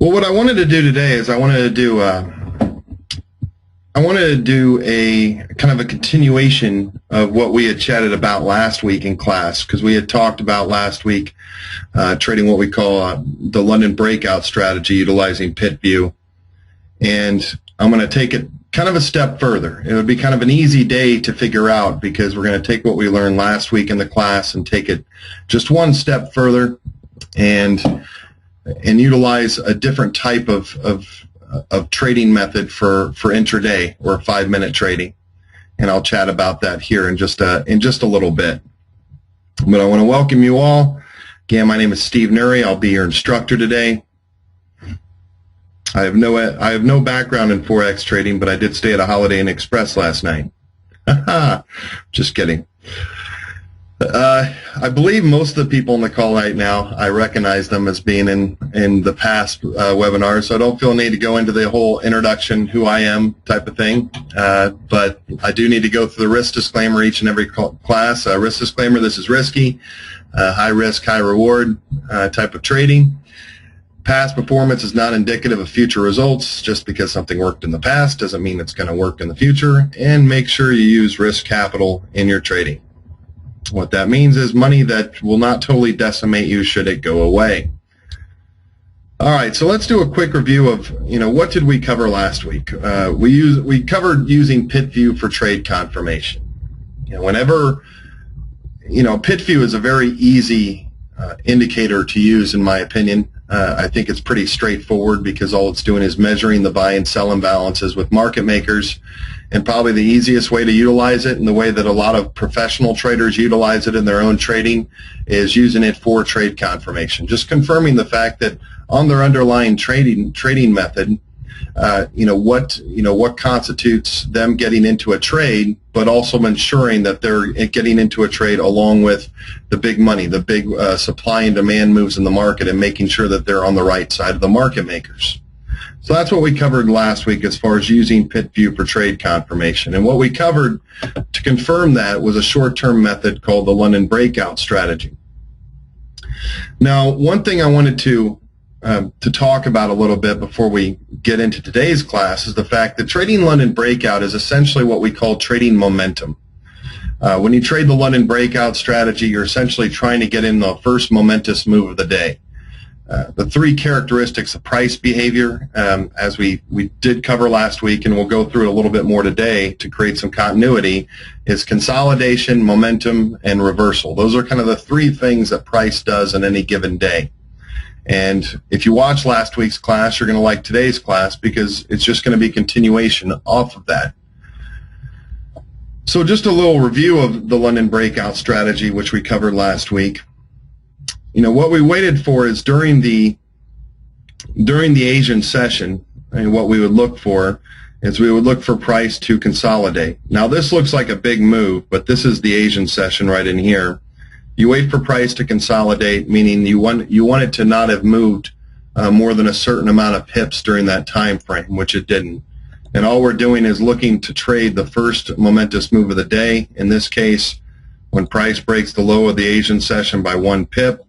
Well, what I wanted to do today is I wanted to do a kind of a continuation of what we had chatted about last week in class, because we had talked about last week trading what we call the London Breakout strategy utilizing pit view. And I'm going to take it kind of a step further. It would be kind of an easy day to figure out, because we're going to take what we learned last week in the class and take it just one step further and utilize a different type of trading method for intraday or 5-minute trading. And I'll chat about that here in just a little bit. But I want to welcome you all. Again, my name is Steve Nuri. I'll be your instructor today. I have no background in Forex trading, but I did stay at a Holiday Inn Express last night. Just kidding. I believe most of the people on the call right now, I recognize them as being in the past webinars, so I don't feel a need to go into the whole introduction, who I am type of thing. But I do need to go through the risk disclaimer each and every class. Risk disclaimer: this is risky, high risk, high reward type of trading. Past performance is not indicative of future results. Just because something worked in the past doesn't mean it's going to work in the future. And make sure you use risk capital in your trading. What that means is money that will not totally decimate you should it go away. All right, so let's do a quick review of, what did we cover last week? We covered using pit view for trade confirmation. Whenever, pit view is a very easy indicator to use, in my opinion. I think it's pretty straightforward, because all it's doing is measuring the buy and sell imbalances with market makers. And probably the easiest way to utilize it, and the way that a lot of professional traders utilize it in their own trading, is using it for trade confirmation. Just confirming the fact that on their underlying trading method, what constitutes them getting into a trade, but also ensuring that they're getting into a trade along with the big money, the big supply and demand moves in the market, and making sure that they're on the right side of the market makers. So that's what we covered last week as far as using pit view for trade confirmation. And what we covered to confirm that was a short-term method called the London Breakout strategy. Now, one thing I wanted to talk about a little bit before we get into today's class is the fact that trading London Breakout is essentially what we call trading momentum. When you trade the London Breakout strategy, you're essentially trying to get in the first momentous move of the day. The three characteristics of price behavior, as we did cover last week, and we'll go through it a little bit more today to create some continuity, is consolidation, momentum, and reversal. Those are kind of the three things that price does in any given day. And if you watch last week's class, you're going to like today's class, because it's just going to be continuation off of that. So just a little review of the London Breakout strategy, which we covered last week. What we waited for is during the Asian session, and what we would look for is we would look for price to consolidate. Now this looks like a big move, but this is the Asian session right in here. You wait for price to consolidate, meaning you want it to not have moved more than a certain amount of pips during that time frame, which it didn't. And all we're doing is looking to trade the first momentous move of the day. In this case, when price breaks the low of the Asian session by 1 pip,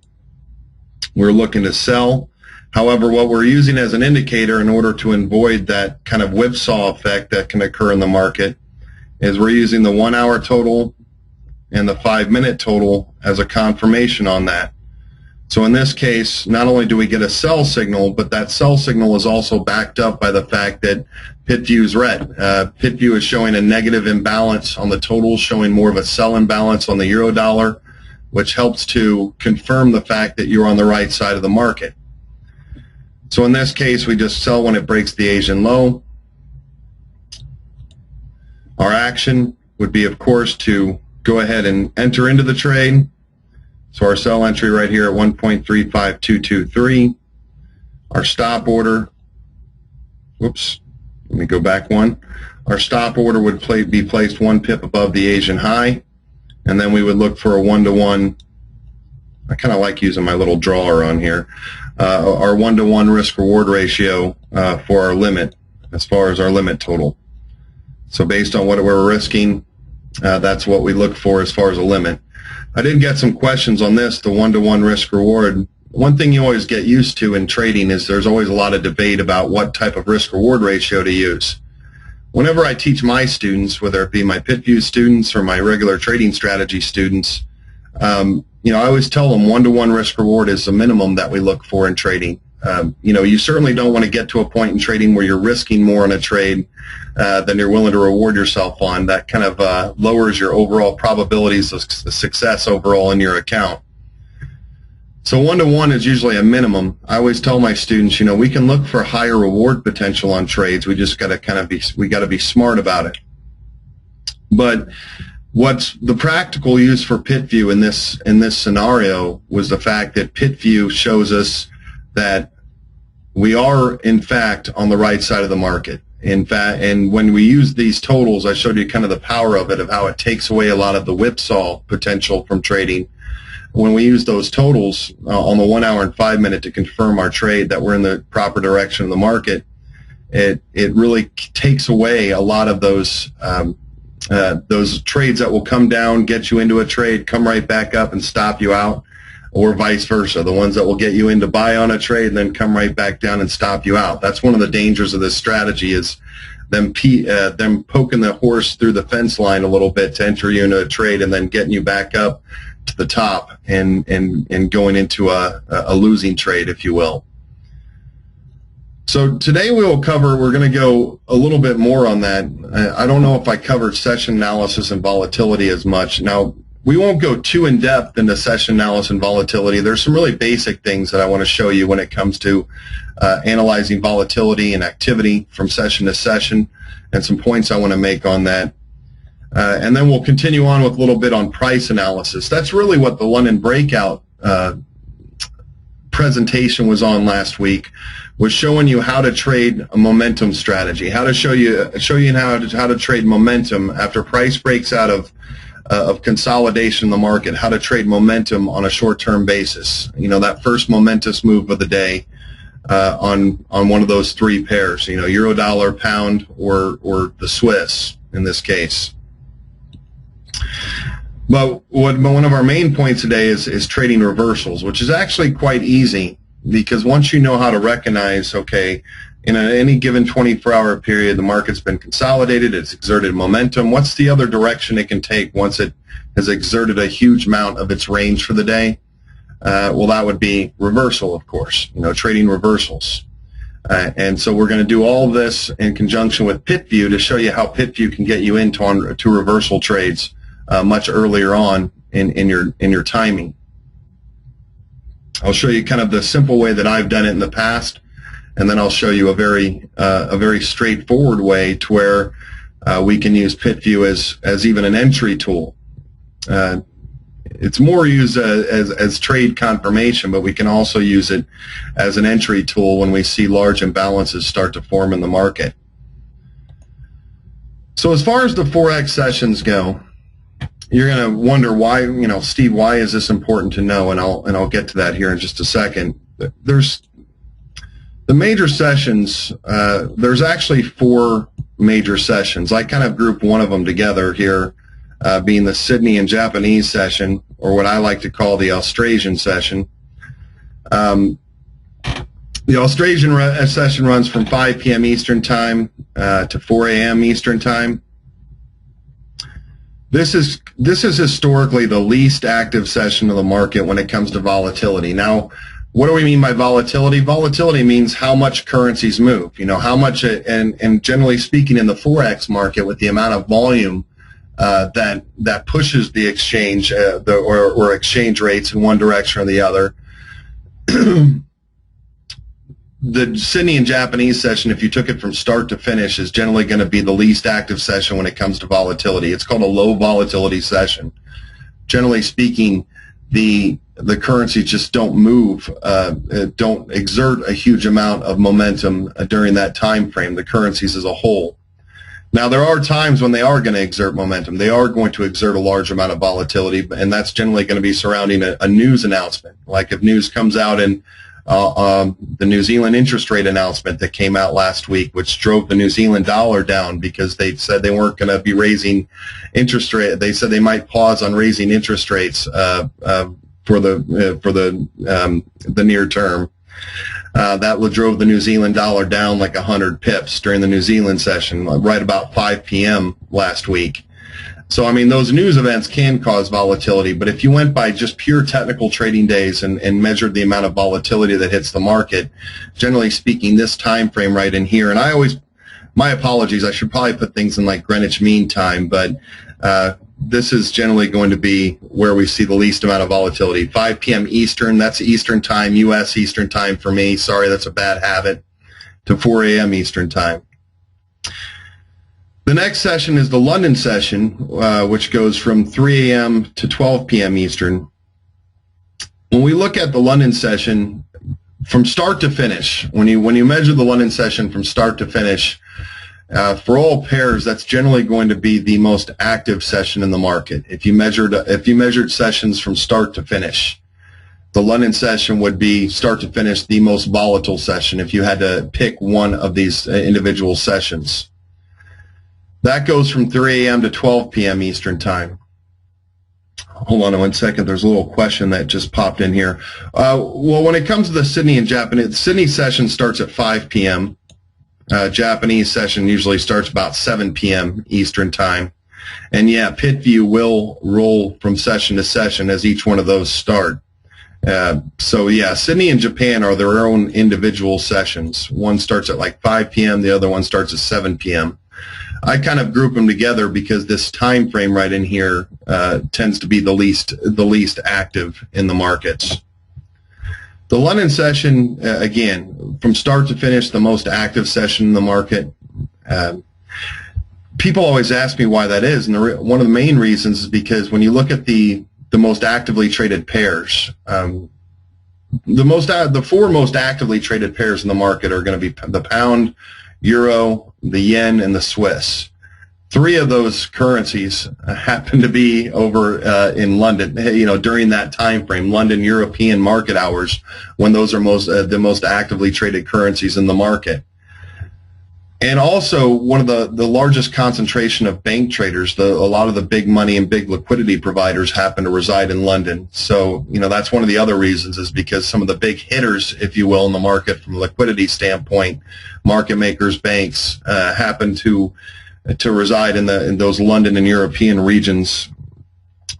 we're looking to sell. However, what we're using as an indicator in order to avoid that kind of whipsaw effect that can occur in the market is we're using the 1-hour total and the 5-minute total as a confirmation on that. So in this case, not only do we get a sell signal, but that sell signal is also backed up by the fact that pit view is red. Pit view is showing a negative imbalance on the total, showing more of a sell imbalance on the euro dollar, which helps to confirm the fact that you're on the right side of the market. So in this case, we just sell when it breaks the Asian low. Our action would be, of course, to go ahead and enter into the trade. So our sell entry right here at 1.35223. Our stop order, whoops, let me go back one. Our stop order would be placed 1 pip above the Asian high. And then we would look for a 1-to-1. I kind of like using my little drawer on here. Our 1-to-1 risk-reward ratio for our limit, as far as our limit total. So based on what we're risking, that's what we look for as far as a limit. I did get some questions on this, the 1-to-1 risk-reward. one thing you always get used to in trading is there's always a lot of debate about what type of risk-reward ratio to use. Whenever I teach my students, whether it be my PitView students or my regular trading strategy students, you know, I always tell them 1-to-1 risk-reward is the minimum that we look for in trading. You know, you certainly don't want to get to a point in trading where you're risking more on a trade than you're willing to reward yourself on. That kind of lowers your overall probabilities of success overall in your account. So 1-to-1 is usually a minimum. I always tell my students, you know, we can look for higher reward potential on trades. We just got to kind of be smart about it. But what's the practical use for PitView in this scenario was the fact that PitView shows us that we are in fact on the right side of the market. In fact, and when we use these totals, I showed you kind of the power of it, of how it takes away a lot of the whipsaw potential from trading. When we use those totals on the 1 hour and 5 minute to confirm our trade that we're in the proper direction of the market, it really takes away a lot of those trades that will come down, get you into a trade, come right back up and stop you out, or vice versa. The ones that will get you in to buy on a trade and then come right back down and stop you out. That's one of the dangers of this strategy, is them poking the horse through the fence line a little bit to enter you into a trade and then getting you back up to the top and going into a losing trade, if you will. So today we're going to go a little bit more on that. I don't know if I covered session analysis and volatility as much. Now, we won't go too in-depth into session analysis and volatility. There's some really basic things that I want to show you when it comes to analyzing volatility and activity from session to session, and some points I want to make on that. And then we'll continue on with a little bit on price analysis. That's really what the London Breakout presentation was on last week, was showing you how to trade a momentum strategy, how to show you how to trade momentum after price breaks out of consolidation in the market, how to trade momentum on a short-term basis. You know, that first momentous move of the day on one of those three pairs, you know, euro, dollar, pound, or the Swiss in this case. But one of our main points today is trading reversals, which is actually quite easy, because once you know how to recognize, okay, in any given 24-hour period, the market's been consolidated, it's exerted momentum. What's the other direction it can take once it has exerted a huge amount of its range for the day? Well, that would be reversal, of course, you know, trading reversals. And so we're going to do all of this in conjunction with PitView to show you how PitView can get you into reversal trades much earlier on in your timing. I'll show you kind of the simple way that I've done it in the past, and then I'll show you a very straightforward way to where we can use PitView as even an entry tool. It's more used as trade confirmation, but we can also use it as an entry tool when we see large imbalances start to form in the market. So as far as the Forex sessions go, you're going to wonder why, you know, Steve, why is this important to know? And I'll get to that here in just a second. There's the major sessions. There's actually 4 major sessions. I kind of group one of them together here, being the Sydney and Japanese session, or what I like to call the Austrasian session. The Austrasian session runs from 5 p.m. Eastern Time to 4 a.m. Eastern Time. This is historically the least active session of the market when it comes to volatility. Now, what do we mean by volatility? Volatility means how much currencies move. You know, how much, and generally speaking, in the Forex market, with the amount of volume that pushes the exchange or exchange rates in one direction or the other. The Sydney and Japanese session, if you took it from start to finish, is generally going to be the least active session when it comes to volatility. It's called a low volatility session. Generally speaking, the currencies just don't move, don't exert a huge amount of momentum during that time frame, the currencies as a whole. Now, there are times when they are going to exert momentum. They are going to exert a large amount of volatility, and that's generally going to be surrounding a news announcement. Like if news comes out in the New Zealand interest rate announcement that came out last week, which drove the New Zealand dollar down because they said they weren't going to be raising interest rate. They said they might pause on raising interest rates for the near term. That drove the New Zealand dollar down like 100 pips during the New Zealand session, right about 5 p.m. last week. So, I mean, those news events can cause volatility, but if you went by just pure technical trading days and measured the amount of volatility that hits the market, generally speaking, this time frame right in here, and my apologies, I should probably put things in like Greenwich Mean Time, but this is generally going to be where we see the least amount of volatility. 5 p.m. Eastern, that's Eastern time, U.S. Eastern time for me. Sorry, that's a bad habit. To 4 a.m. Eastern time. The next session is the London session, which goes from 3 a.m. to 12 p.m. Eastern. When we look at the London session, from start to finish, when you measure the London session from start to finish, for all pairs, that's generally going to be the most active session in the market. If you measured sessions from start to finish, the London session would be start to finish the most volatile session if you had to pick one of these individual sessions. That goes from 3 a.m. to 12 p.m. Eastern time. Hold on 1 second. There's a little question that just popped in here. Well, when it comes to the Sydney and Japanese, the Sydney session starts at 5 p.m. Japanese session usually starts about 7 p.m. Eastern time. And yeah, PitView will roll from session to session as each one of those start. So yeah, Sydney and Japan are their own individual sessions. One starts at like 5 p.m., the other one starts at 7 p.m. I kind of group them together because this time frame right in here tends to be the least active in the markets. The London session, again, from start to finish, the most active session in the market. People always ask me why that is, and one of the main reasons is because when you look at the most actively traded pairs, the four most actively traded pairs in the market are going to be the pound, euro, the yen, and the Swiss. Three of those currencies happen to be over in London, during that time frame, London European market hours, when those are the most actively traded currencies in the market. And also, one of the largest concentration of bank traders, a lot of the big money and big liquidity providers happen to reside in London. So, that's one of the other reasons, is because some of the big hitters, if you will, in the market from a liquidity standpoint, market makers, banks, happen to reside in those London and European regions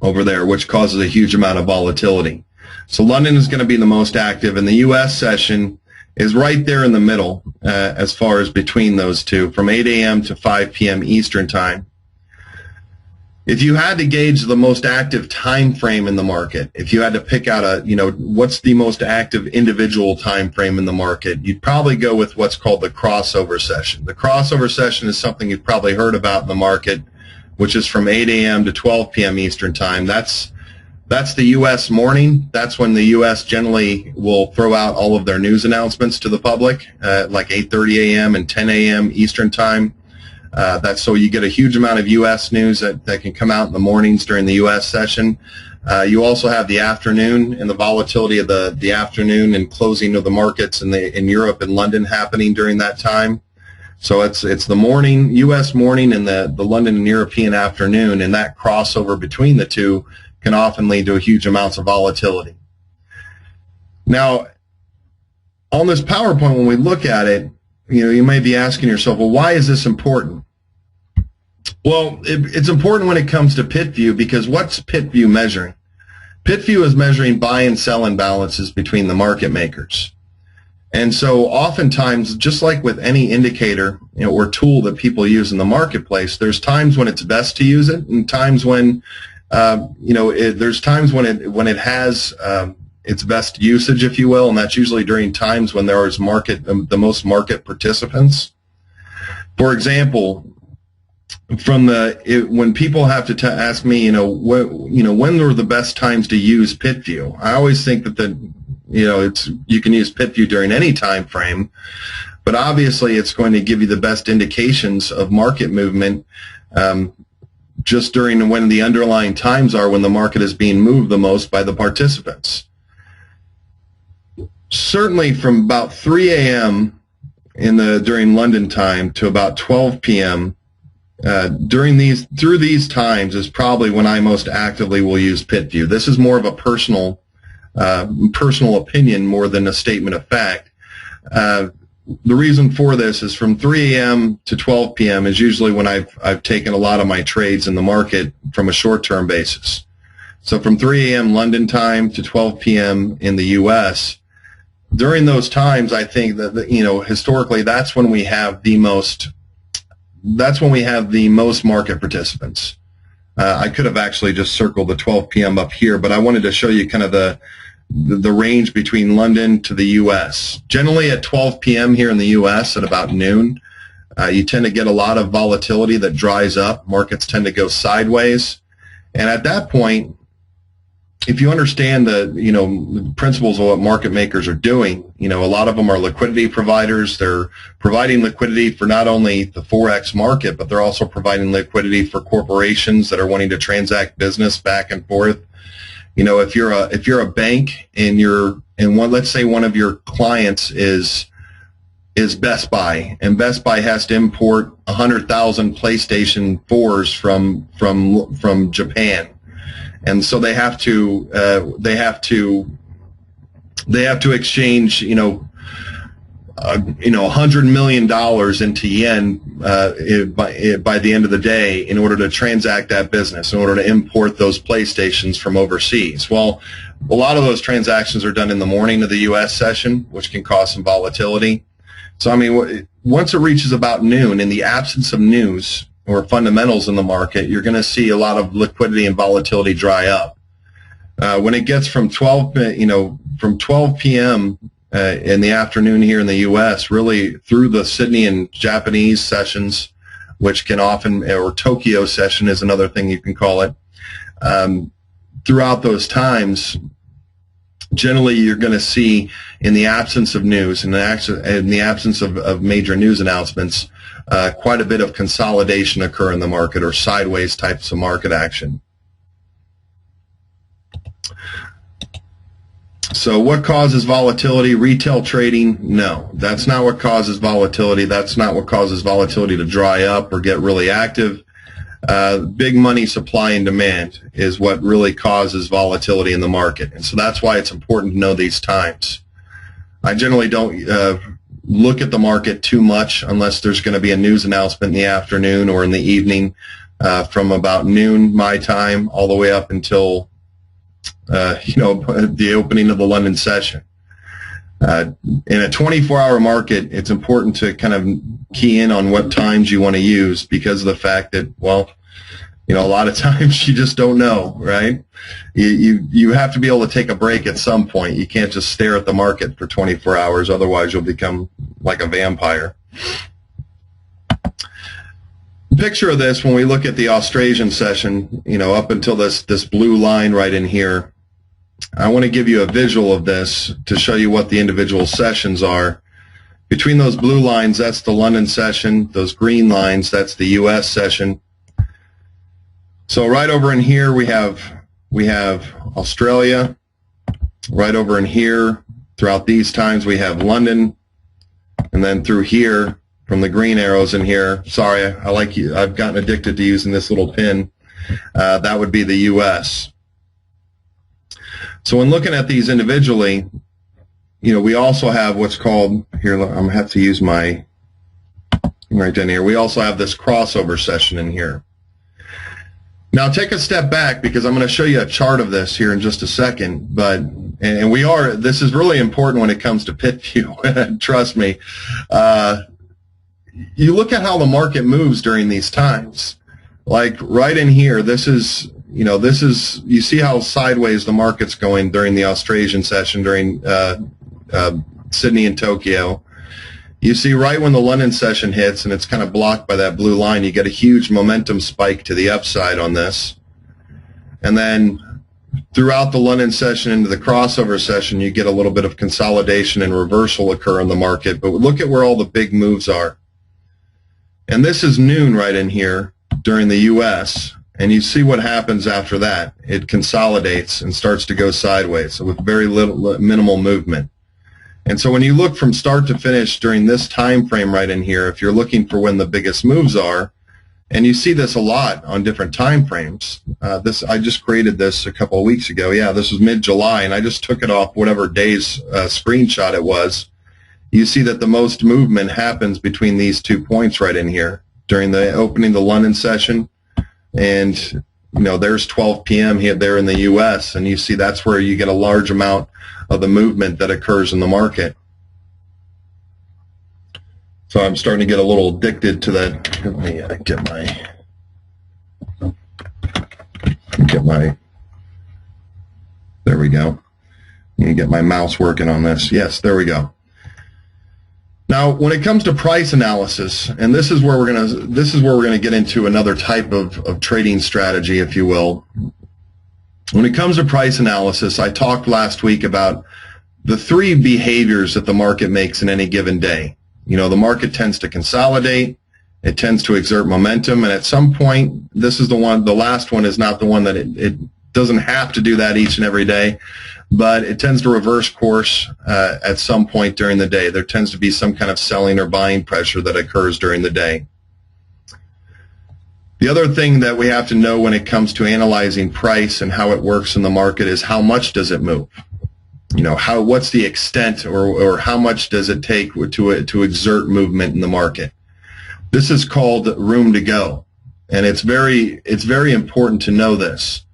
over there, which causes a huge amount of volatility. So London is going to be the most active, and the U.S. session is right there in the middle as far as between those two, from 8 a.m. to 5 p.m. Eastern time. If you had to gauge the most active time frame in the market, if you had to pick out what's the most active individual time frame in the market, you'd probably go with what's called the crossover session. The crossover session is something you've probably heard about in the market, which is from 8 a.m. to 12 p.m. Eastern time. That's the U.S. morning. That's when the U.S. generally will throw out all of their news announcements to the public, like 8:30 a.m. and 10 a.m. Eastern time. That's so you get a huge amount of U.S. news that can come out in the mornings during the U.S. session. You also have the afternoon and the volatility of the afternoon and closing of the markets in Europe and London happening during that time. So it's the morning, U.S. morning, and the London and European afternoon, and that crossover between the two can often lead to huge amounts of volatility. Now, on this PowerPoint, when we look at it, you may be asking yourself, well, why is this important? Well, it's important when it comes to PitView, because what's PitView measuring? PitView is measuring buy and sell imbalances between the market makers. And so oftentimes, just like with any indicator or tool that people use in the marketplace, there's times when it's best to use it, and times when there's times when it has its best usage, if you will, and that's usually during times when there is the most market participants. For example, when people have to ask me, when are the best times to use PitView? I always think that you can use PitView during any time frame, but obviously it's going to give you the best indications of market movement just during when the underlying times are when the market is being moved the most by the participants. Certainly from about 3 a.m. during London time to about 12 p.m. Through these times is probably when I most actively will use PitView. This is more of a personal personal opinion more than a statement of fact. The reason for this is from 3 a.m. to 12 p.m. is usually when I've taken a lot of my trades in the market from a short-term basis. So from 3 a.m. London time to 12 p.m. in the U.S., during those times, I think that, you know, historically, that's when we have the most market participants. I could have actually just circled the 12 p.m. up here, but I wanted to show you kind of the range between London to the U.S. Generally at 12 p.m. here in the U.S. at about noon, you tend to get a lot of volatility that dries up. Markets tend to go sideways. And at that point, if you understand the principles of what market makers are doing, a lot of them are liquidity providers. They're providing liquidity for not only the Forex market, but they're also providing liquidity for corporations that are wanting to transact business back and forth. If you're a bank and let's say one of your clients is Best Buy, and Best Buy has to import 100,000 PlayStation 4s from Japan. And so they have to exchange $100 million into yen by the end of the day in order to transact that business, in order to import those PlayStations from overseas. Well, a lot of those transactions are done in the morning of the U.S. session, which can cause some volatility. So I mean, once it reaches about noon, in the absence of news or fundamentals in the market, you're going to see a lot of liquidity and volatility dry up. When it gets from 12 p.m. In the afternoon here in the U.S., really through the Sydney and Japanese sessions, which can often, or Tokyo session is another thing you can call it. Throughout those times, generally you're going to see, in the absence of news, in the absence of major news announcements, quite a bit of consolidation occur in the market, or sideways types of market action. So what causes volatility? Retail trading? No, that's not what causes volatility. That's not what causes volatility to dry up or get really active. Big money supply and demand is what really causes volatility in the market. And so that's why it's important to know these times. I generally don't look at the market too much unless there's going to be a news announcement in the afternoon or in the evening, from about noon my time all the way up until the opening of the London session. In a 24-hour market, it's important to kind of key in on what times you want to use, because of the fact that, well, a lot of times you just don't know, right? You have to be able to take a break at some point. You can't just stare at the market for 24 hours, otherwise you'll become like a vampire. Picture of this when we look at the Australian session, up until this blue line right in here. I want to give you a visual of this to show you what the individual sessions are. Between those blue lines, that's the London session. Those green lines, that's the U.S. session. So right over in here we have Australia. Right over in here, throughout these times, we have London, and then through here, from the green arrows in here, sorry, I've gotten addicted to using this little pin. That would be the U.S. So when looking at these individually, we also have what's called, here, I'm going to have to use my, right down here, we also have this crossover session in here. Now take a step back, because I'm going to show you a chart of this here in just a second, this is really important when it comes to pit view, trust me. You look at how the market moves during these times. Like right in here, you see how sideways the market's going during the Australian session, during Sydney and Tokyo. You see right when the London session hits, and it's kind of blocked by that blue line, you get a huge momentum spike to the upside on this. And then throughout the London session into the crossover session, you get a little bit of consolidation and reversal occur in the market. But look at where all the big moves are. And this is noon right in here during the U.S., and you see what happens after that. It consolidates and starts to go sideways, so with very minimal movement. And so when you look from start to finish during this time frame right in here, if you're looking for when the biggest moves are, And you see this a lot on different time frames. I just created this a couple of weeks ago. Yeah, this was mid-July, and I just took it off whatever day's screenshot it was. You see that the most movement happens between these 2 points right in here during the opening of the London session, and there's 12 p.m. here there in the U.S., and you see that's where you get a large amount of the movement that occurs in the market. So I'm starting to get a little addicted to that. Let me get my, there we go. Let me get my mouse working on this. Yes, there we go. Now, when it comes to price analysis, and this is where we're gonna get into another type of trading strategy, if you will. When it comes to price analysis, I talked last week about the 3 behaviors that the market makes in any given day. The market tends to consolidate, it tends to exert momentum, and at some point, this is the last one is not the one that it doesn't have to do that each and every day, but it tends to reverse course at some point during the day. There tends to be some kind of selling or buying pressure that occurs during the day. The other thing that we have to know when it comes to analyzing price and how it works in the market is how much does it move? What's the extent or how much does it take to exert movement in the market? This is called room to go, and it's very important to know this.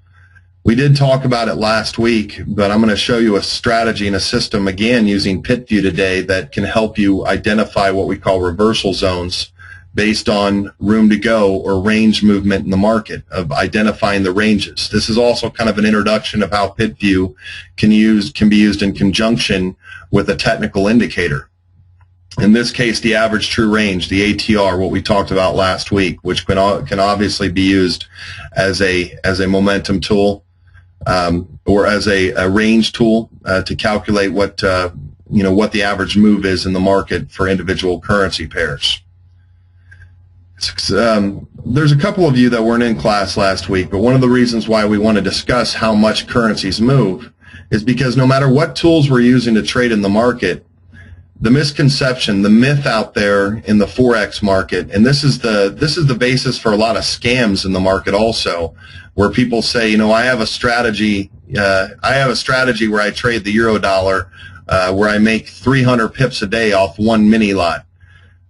We did talk about it last week, but I'm going to show you a strategy and a system again using PitView today that can help you identify what we call reversal zones based on room to go or range movement in the market, of identifying the ranges. This is also kind of an introduction of how PitView can be used in conjunction with a technical indicator. In this case, the average true range, the ATR, what we talked about last week, which can obviously be used as a momentum tool or as a range tool to calculate what the average move is in the market for individual currency pairs. There's a couple of you that weren't in class last week, but one of the reasons why we want to discuss how much currencies move is because no matter what tools we're using to trade in the market, the misconception, the myth out there in the Forex market, and this is the basis for a lot of scams in the market also, where people say, I have a strategy where I trade the euro dollar where I make 300 pips a day off one mini lot.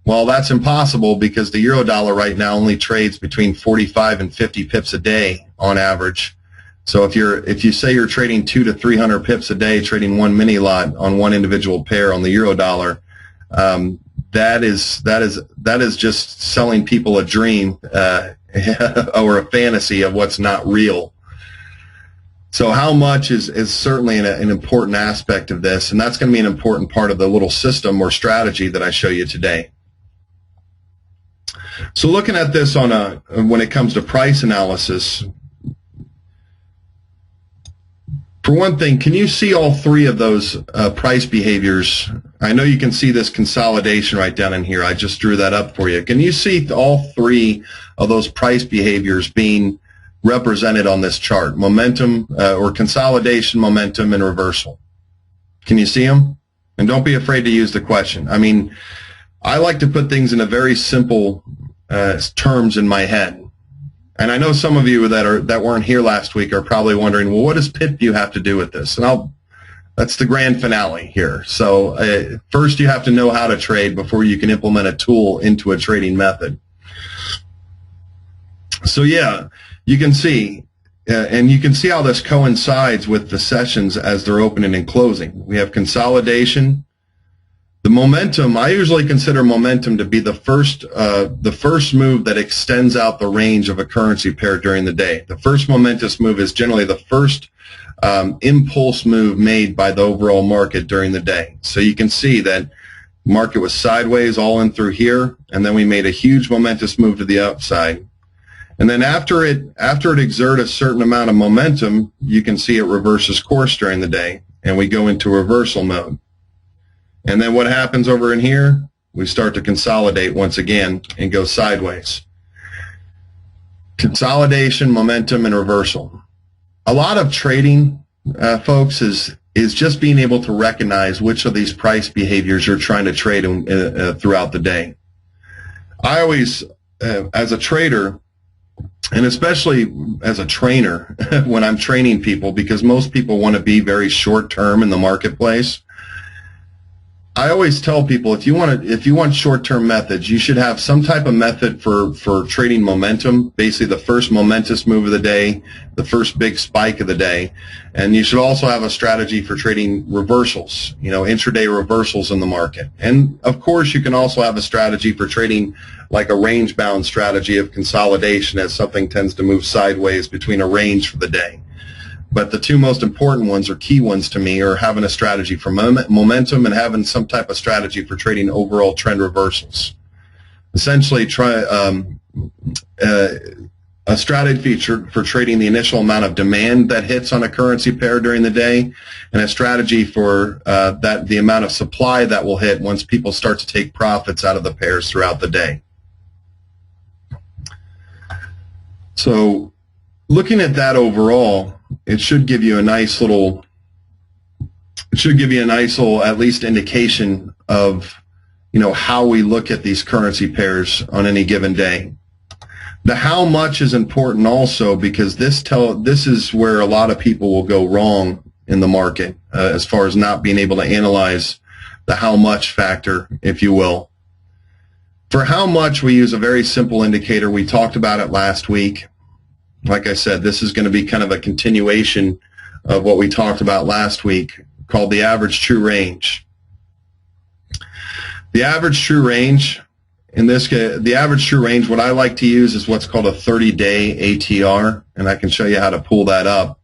Well, that's impossible because the euro dollar right now only trades between 45 and 50 pips a day on average. So if you say you're trading 200 to 300 pips a day, trading one mini lot on one individual pair on the euro dollar, that is just selling people a dream or a fantasy of what's not real. So how much is certainly an important aspect of this, and that's going to be an important part of the little system or strategy that I show you today. So looking at this when it comes to price analysis, for one thing, can you see all 3 of those price behaviors? I know you can see this consolidation right down in here. I just drew that up for you. Can you see all 3 of those price behaviors being represented on this chart? Momentum or consolidation, momentum, and reversal. Can you see them? And don't be afraid to use the question. I mean, I like to put things in a very simple terms in my head. And I know some of you that weren't here last week are probably wondering, well, what does PitView have to do with this? And that's the grand finale here. So first you have to know how to trade before you can implement a tool into a trading method. So yeah, you can see, and you can see how this coincides with the sessions as they're opening and closing. We have consolidation. The momentum, I usually consider momentum to be the first move that extends out the range of a currency pair during the day. The first momentous move is generally the first impulse move made by the overall market during the day. So you can see that market was sideways all in through here, and then we made a huge momentous move to the upside. And then after it exerts a certain amount of momentum, you can see it reverses course during the day, and we go into reversal mode. And then what happens over in here? We start to consolidate once again and go sideways. Consolidation, momentum, and reversal. A lot of trading, folks, is just being able to recognize which of these price behaviors you're trying to trade throughout the day. I always as a trader, and especially as a trainer, when I'm training people, because most people want to be very short term in the marketplace, I always tell people, if you want short-term methods, you should have some type of method for trading momentum, basically the first momentous move of the day, the first big spike of the day, and you should also have a strategy for trading reversals, intraday reversals in the market. And of course, you can also have a strategy for trading like a range-bound strategy of consolidation as something tends to move sideways between a range for the day. But the two most important ones, or key ones to me, are having a strategy for momentum and having some type of strategy for trading overall trend reversals. Essentially, a strategy for trading the initial amount of demand that hits on a currency pair during the day, and a strategy for the amount of supply that will hit once people start to take profits out of the pairs throughout the day. So, looking at that overall, it should give you a nice little, at least indication of, how we look at these currency pairs on any given day. The how much is important also, because this is where a lot of people will go wrong in the market, as far as not being able to analyze the how much factor, if you will. For how much, we use a very simple indicator. We talked about it last week. Like I said, this is going to be kind of a continuation of what we talked about last week, called the average true range. The average true range, in this case, what I like to use is what's called a 30-day ATR, and I can show you how to pull that up.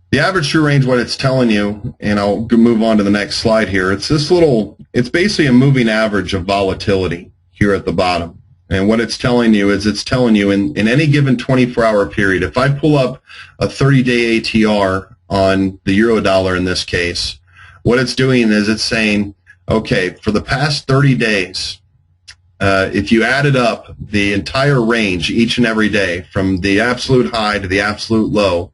The average true range, what it's telling you, and I'll move on to the next slide here, it's basically a moving average of volatility here at the bottom. And what it's telling you is in any given 24-hour period, if I pull up a 30-day ATR on the Eurodollar in this case, what it's doing is it's saying, okay, for the past 30 days, if you added up the entire range each and every day from the absolute high to the absolute low,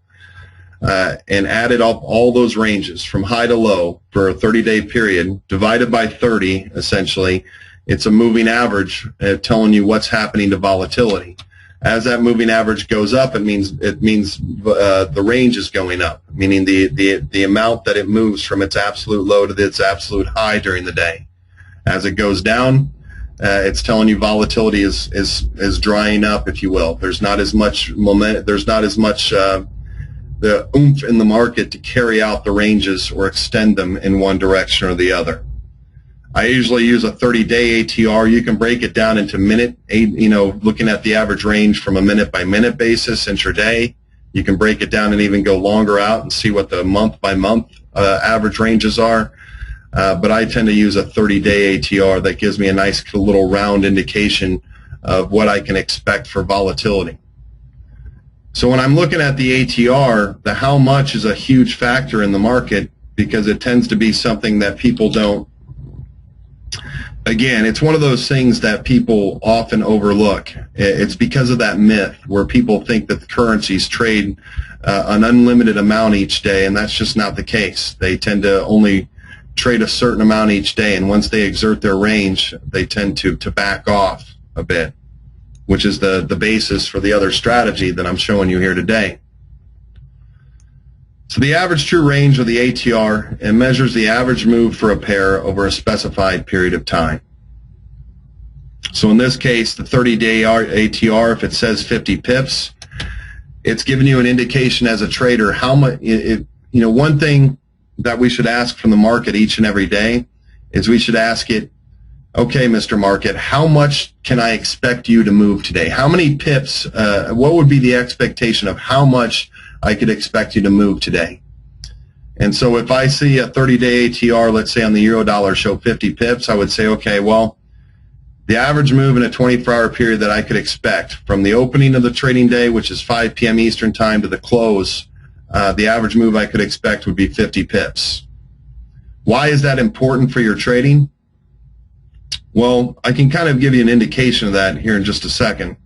and added up all those ranges from high to low for a 30-day period, divided by 30, essentially, it's a moving average telling you what's happening to volatility. As that moving average goes up, it means the range is going up, meaning the amount that it moves from its absolute low to its absolute high during the day. As it goes down, it's telling you volatility is drying up, if you will. There's not as much momentum. There's not as much the oomph in the market to carry out the ranges or extend them in one direction or the other. I usually use a 30-day ATR. You can break it down into looking at the average range from a minute-by-minute basis intraday. You can break it down and even go longer out and see what the month-by-month average ranges are. But I tend to use a 30-day ATR that gives me a nice little round indication of what I can expect for volatility. So when I'm looking at the ATR, the how much is a huge factor in the market, because it tends to be something that people don't. Again, it's one of those things that people often overlook. It's because of that myth where people think that the currencies trade an unlimited amount each day, and that's just not the case. They tend to only trade a certain amount each day, and once they exert their range, they tend to back off a bit, which is the basis for the other strategy that I'm showing you here today. So the average true range, or the ATR, it measures the average move for a pair over a specified period of time. So in this case, the 30-day ATR, if it says 50 pips, it's giving you an indication as a trader how much. One thing that we should ask from the market each and every day is we should ask it, okay, Mr. Market, how much can I expect you to move today? How many pips? What would be the expectation of how much I could expect you to move today? And so if I see a 30-day ATR, let's say on the Eurodollar, show 50 pips, I would say, okay, well, the average move in a 24-hour period that I could expect from the opening of the trading day, which is 5 p.m. Eastern Time, to the close, the average move I could expect would be 50 pips. Why is that important for your trading? Well, I can kind of give you an indication of that here in just a second.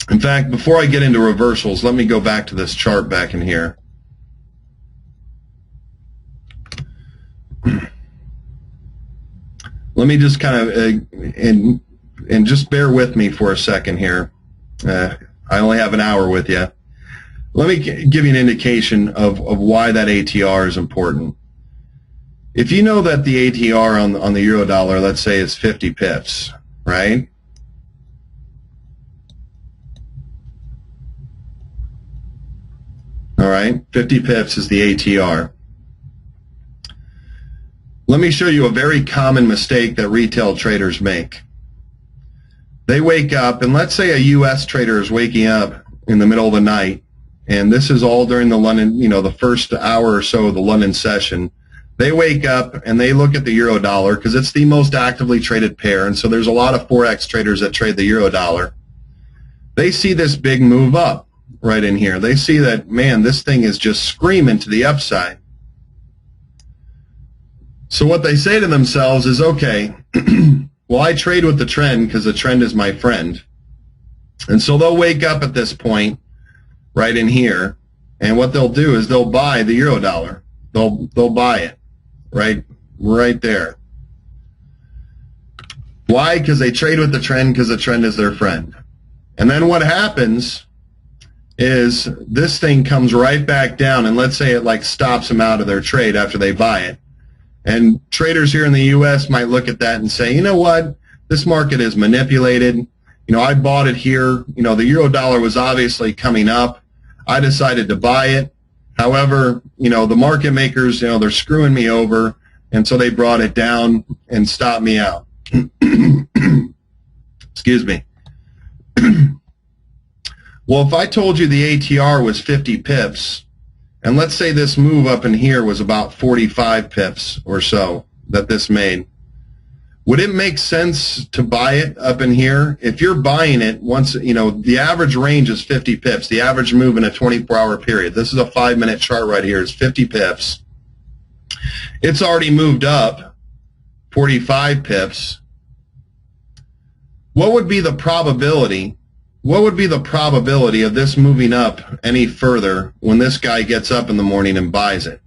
In fact, before I get into reversals, let me go back to this chart back in here. let me just kind of, and just bear with me for a second here. I only have an hour with you. Let me give you an indication of why that ATR is important. If you know that the ATR on the euro dollar, let's say, is 50 pips, right? All right, 50 pips is the ATR. Let me show you a very common mistake that retail traders make. They wake up, and let's say a U.S. trader is waking up in the middle of the night, and this is all during the London, the first hour or so of the London session. They wake up and they look at the euro dollar because it's the most actively traded pair, and so there's a lot of Forex traders that trade the euro dollar. They see this big move up right in here. They see that, man, this thing is just screaming to the upside. So what they say to themselves is, okay, well, I trade with the trend because the trend is my friend. And so they'll wake up at this point right in here, and what they'll do is they'll buy the euro dollar. They'll buy it right there. Why? Because they trade with the trend because the trend is their friend. And then what happens is this thing comes right back down, and let's say it like stops them out of their trade after they buy it. And traders here in the U.S. might look at that and say, you know what, this market is manipulated. I bought it here. The euro dollar was obviously coming up. I decided to buy it. However, the market makers, they're screwing me over, and so they brought it down and stopped me out. Excuse me. Well, if I told you the ATR was 50 pips, and let's say this move up in here was about 45 pips or so that this made, would it make sense to buy it up in here? If you're buying it once, the average range is 50 pips, the average move in a 24-hour period. This is a 5-minute chart right here. It's 50 pips. It's already moved up 45 pips. What would be the probability? What would be the probability of this moving up any further when this guy gets up in the morning and buys it?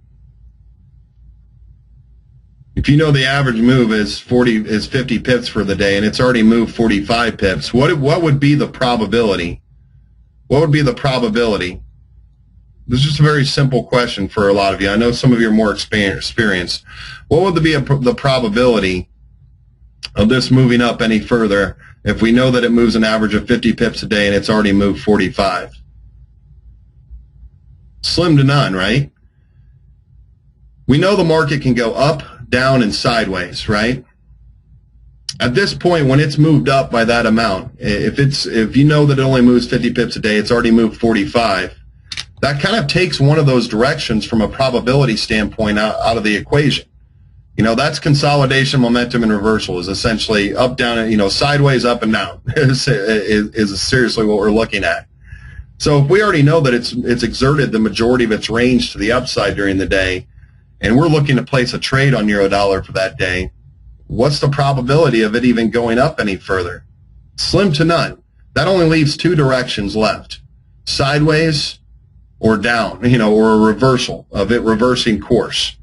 If you know the average move is 50 pips for the day, and it's already moved 45 pips, what would be the probability? What would be the probability? This is just a very simple question for a lot of you. I know some of you are more experienced. What would be the probability of this moving up any further if we know that it moves an average of 50 pips a day and it's already moved 45? Slim to none, right? We know the market can go up, down, and sideways, right? At this point, when it's moved up by that amount, if you know that it only moves 50 pips a day, it's already moved 45, that kind of takes one of those directions from a probability standpoint out of the equation. That's consolidation, momentum, and reversal is essentially up, down, sideways, up, and down is seriously what we're looking at. So if we already know that it's exerted the majority of its range to the upside during the day, and we're looking to place a trade on euro dollar for that day, what's the probability of it even going up any further? Slim to none. That only leaves two directions left: sideways or down, or a reversal of it reversing course.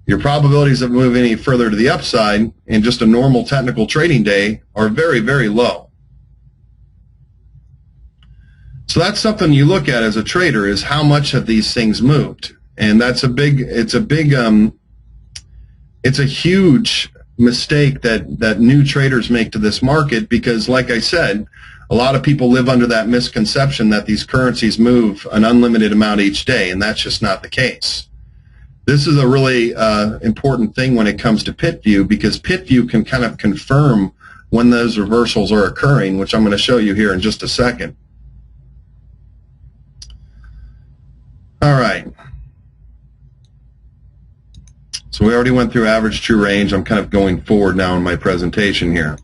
Your probabilities of moving any further to the upside in just a normal technical trading day are very, very low. So that's something you look at as a trader, is how much have these things moved. And it's a huge mistake that new traders make to this market, because like I said, a lot of people live under that misconception that these currencies move an unlimited amount each day, and that's just not the case. This is a really important thing when it comes to pit view, because pit view can kind of confirm when those reversals are occurring, which I'm going to show you here in just a second. All right. So we already went through average true range. I'm kind of going forward now in my presentation here.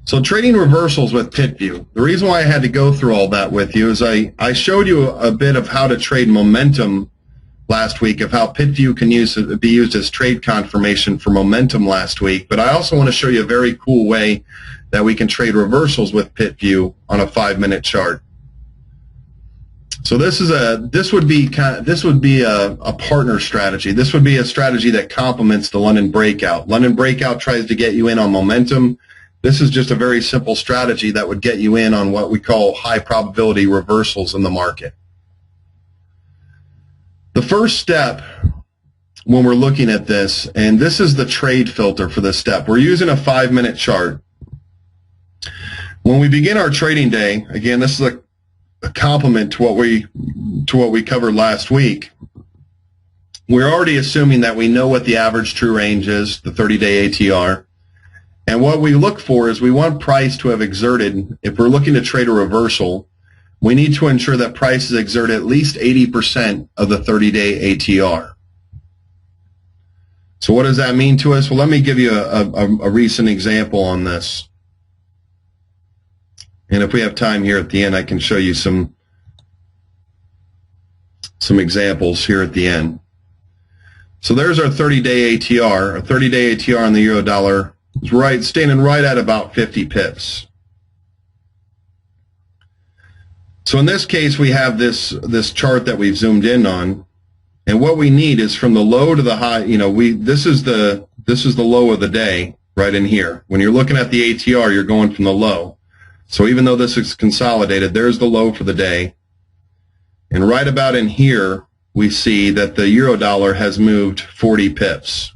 So trading reversals with pit view. The reason why I had to go through all that with you is I showed you a bit of how to trade momentum last week, of how pit view can be used as trade confirmation for momentum last week. But I also want to show you a very cool way that we can trade reversals with pit view on a 5-minute chart. So this would be a partner strategy. This would be a strategy that complements the London Breakout. London Breakout tries to get you in on momentum. This is just a very simple strategy that would get you in on what we call high probability reversals in the market. The first step when we're looking at this, and this is the trade filter for this step, we're using a 5-minute chart. When we begin our trading day, again, this is a complement to what we covered last week. We're already assuming that we know what the average true range is, the 30-day ATR. And what we look for is we want price to have exerted, if we're looking to trade a reversal, we need to ensure that price has exerted at least 80% of the 30-day ATR. So what does that mean to us? Well, let me give you a recent example on this. And if we have time here at the end, I can show you some examples here at the end. So there's our 30-day ATR. Our 30-day ATR on the euro dollar is standing right at about 50 pips. So in this case, we have this chart that we've zoomed in on, and what we need is from the low to the high. This is the low of the day right in here. When you're looking at the ATR, you're going from the low. So even though this is consolidated, there's the low for the day. And right about in here, we see that the euro dollar has moved 40 pips.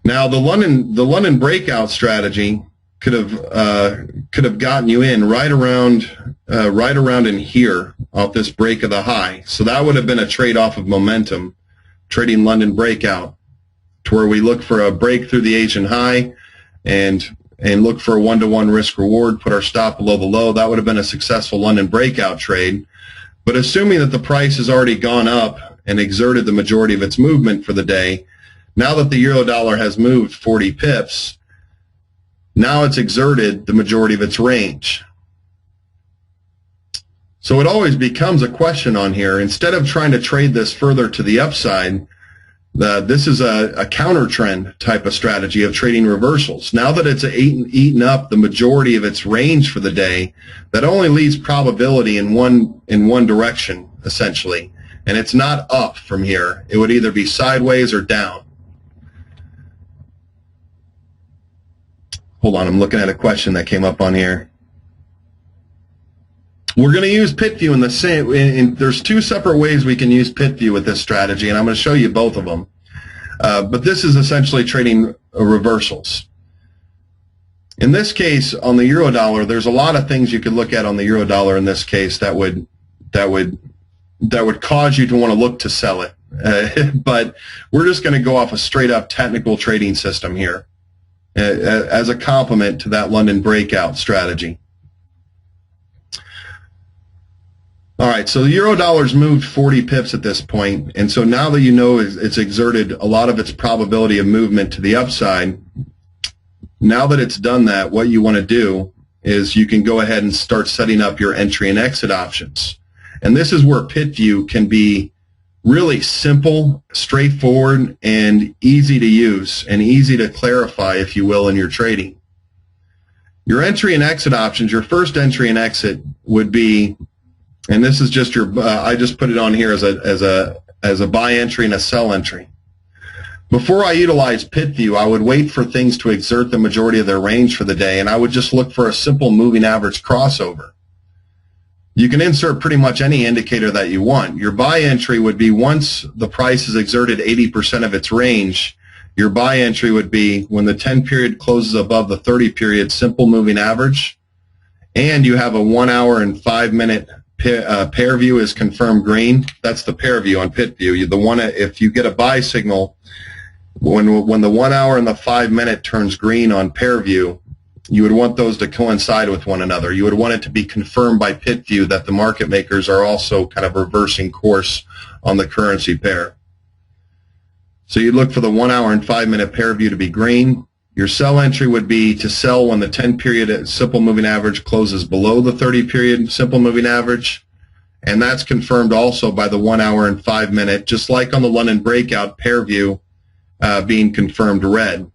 Now, the London breakout strategy could have gotten you in right around in here off this break of the high. So that would have been a trade off of momentum, trading London breakout, to where we look for a break through the Asian high and look for a 1-to-1 risk reward, put our stop below the low. That would have been a successful London breakout trade. But assuming that the price has already gone up and exerted the majority of its movement for the day, now that the euro dollar has moved 40 pips, now it's exerted the majority of its range. So it always becomes a question on here. Instead of trying to trade this further to the upside, this is a counter trend type of strategy of trading reversals. Now that it's eaten up the majority of its range for the day, that only leaves probability in one direction, essentially. And it's not up from here. It would either be sideways or down. Hold on, I'm looking at a question that came up on here. We're going to use pit view in the same. There's two separate ways we can use pit view with this strategy, and I'm going to show you both of them. But this is essentially trading reversals. In this case, on the euro dollar, there's a lot of things you could look at on the euro dollar in this case that would cause you to want to look to sell it. But we're just going to go off a straight up technical trading system here as a complement to that London breakout strategy. All right, so the euro dollar's moved 40 pips at this point, and so now that you know it's exerted a lot of its probability of movement to the upside, now that it's done that, what you want to do is you can go ahead and start setting up your entry and exit options. And this is where pit view can be really simple, straightforward, and easy to use and easy to clarify, if you will, in your trading. Your entry and exit options, your first entry and exit would be, and this is just your, I just put it on here as a buy entry and a sell entry. Before I utilize pit view, I would wait for things to exert the majority of their range for the day, and I would just look for a simple moving average crossover. You can insert pretty much any indicator that you want. Your buy entry would be once the price has exerted 80% of its range, your buy entry would be when the 10 period closes above the 30 period simple moving average, and you have a 1 hour and 5 minute pair view is confirmed green. That's the pair view on pit view. If you get a buy signal, when the 1 hour and the 5 minute turns green on pair view, you would want those to coincide with one another. You would want it to be confirmed by pit view that the market makers are also kind of reversing course on the currency pair. So you look for the 1 hour and 5 minute pair view to be green. Your sell entry would be to sell when the 10 period simple moving average closes below the 30 period simple moving average. And that's confirmed also by the 1 hour and 5 minute, just like on the London breakout, pair view being confirmed red.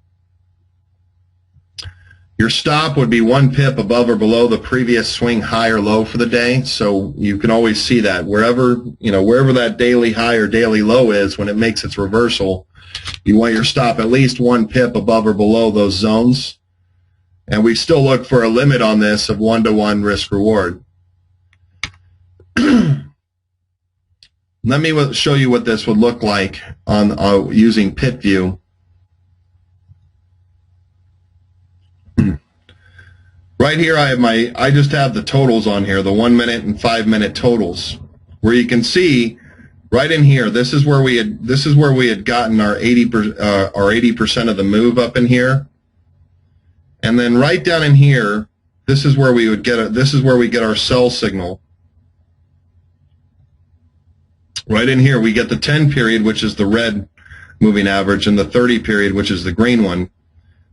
Your stop would be 1 pip above or below the previous swing high or low for the day. So you can always see that wherever that daily high or daily low is, when it makes its reversal, you want your stop at least 1 pip above or below those zones. And we still look for a limit on this of 1-to-1 risk reward. Let me show you what this would look like on using pit view. Right here I just have the totals on here, the 1 minute and 5 minute totals, where you can see right in here, this is where we had gotten our 80% of the move up in here. And then right down in here, this is where we get our sell signal. Right in here, we get the 10 period, which is the red moving average, and the 30 period, which is the green one.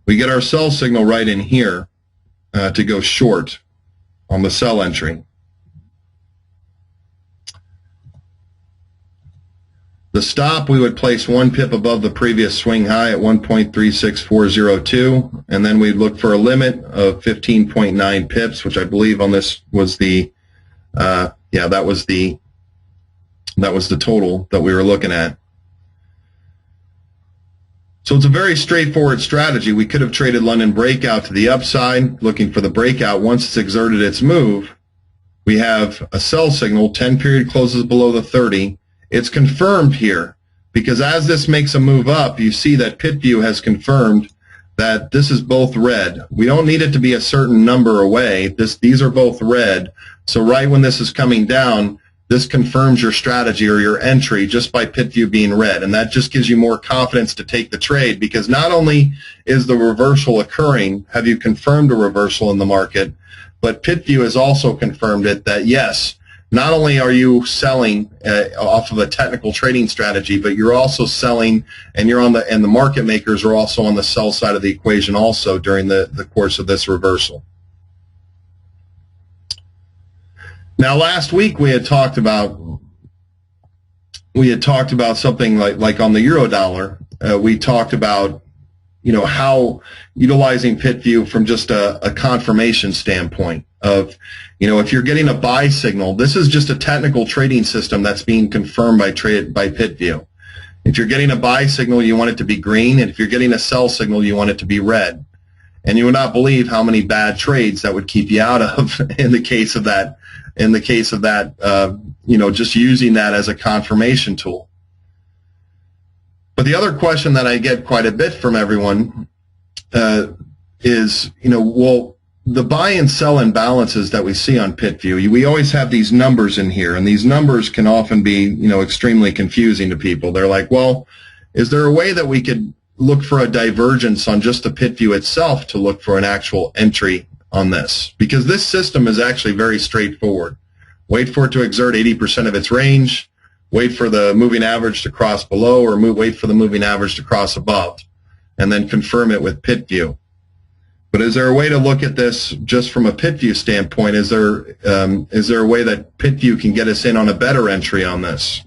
We get our sell signal right in here to go short on the sell entry. The stop, we would place 1 pip above the previous swing high at 1.36402, and then we'd look for a limit of 15.9 pips, which I believe on this was the, that was the total that we were looking at. So it's a very straightforward strategy. We could have traded London breakout to the upside, looking for the breakout. Once it's exerted its move, we have a sell signal. 10 period closes below the 30. It's confirmed here because as this makes a move up, you see that pit view has confirmed that this is both red. We don't need it to be a certain number away. These are both red. So right when this is coming down, this confirms your strategy or your entry just by pit view being red, and that just gives you more confidence to take the trade, because not only is the reversal occurring, have you confirmed a reversal in the market, but pit view has also confirmed it, that yes, not only are you selling off of a technical trading strategy, but you're also selling, and the market makers are also on the sell side of the equation also during the course of this reversal. Now, last week we had talked about something like on the euro dollar. We talked about how utilizing pit view from just a confirmation standpoint of if you're getting a buy signal, this is just a technical trading system that's being confirmed by pit view. If you're getting a buy signal, you want it to be green, and if you're getting a sell signal, you want it to be red. And you would not believe how many bad trades that would keep you out of in the case of that. Just using that as a confirmation tool. But the other question that I get quite a bit from everyone is, well, the buy and sell imbalances that we see on pit view, we always have these numbers in here, and these numbers can often be, extremely confusing to people. They're like, well, is there a way that we could look for a divergence on just the pit view itself to look for an actual entry on this? Because this system is actually very straightforward. Wait for it to exert 80% of its range, wait for the moving average to cross below, or wait for the moving average to cross above, and then confirm it with pit view. But is there a way to look at this just from a pit view standpoint? Is there a way that pit view can get us in on a better entry on this?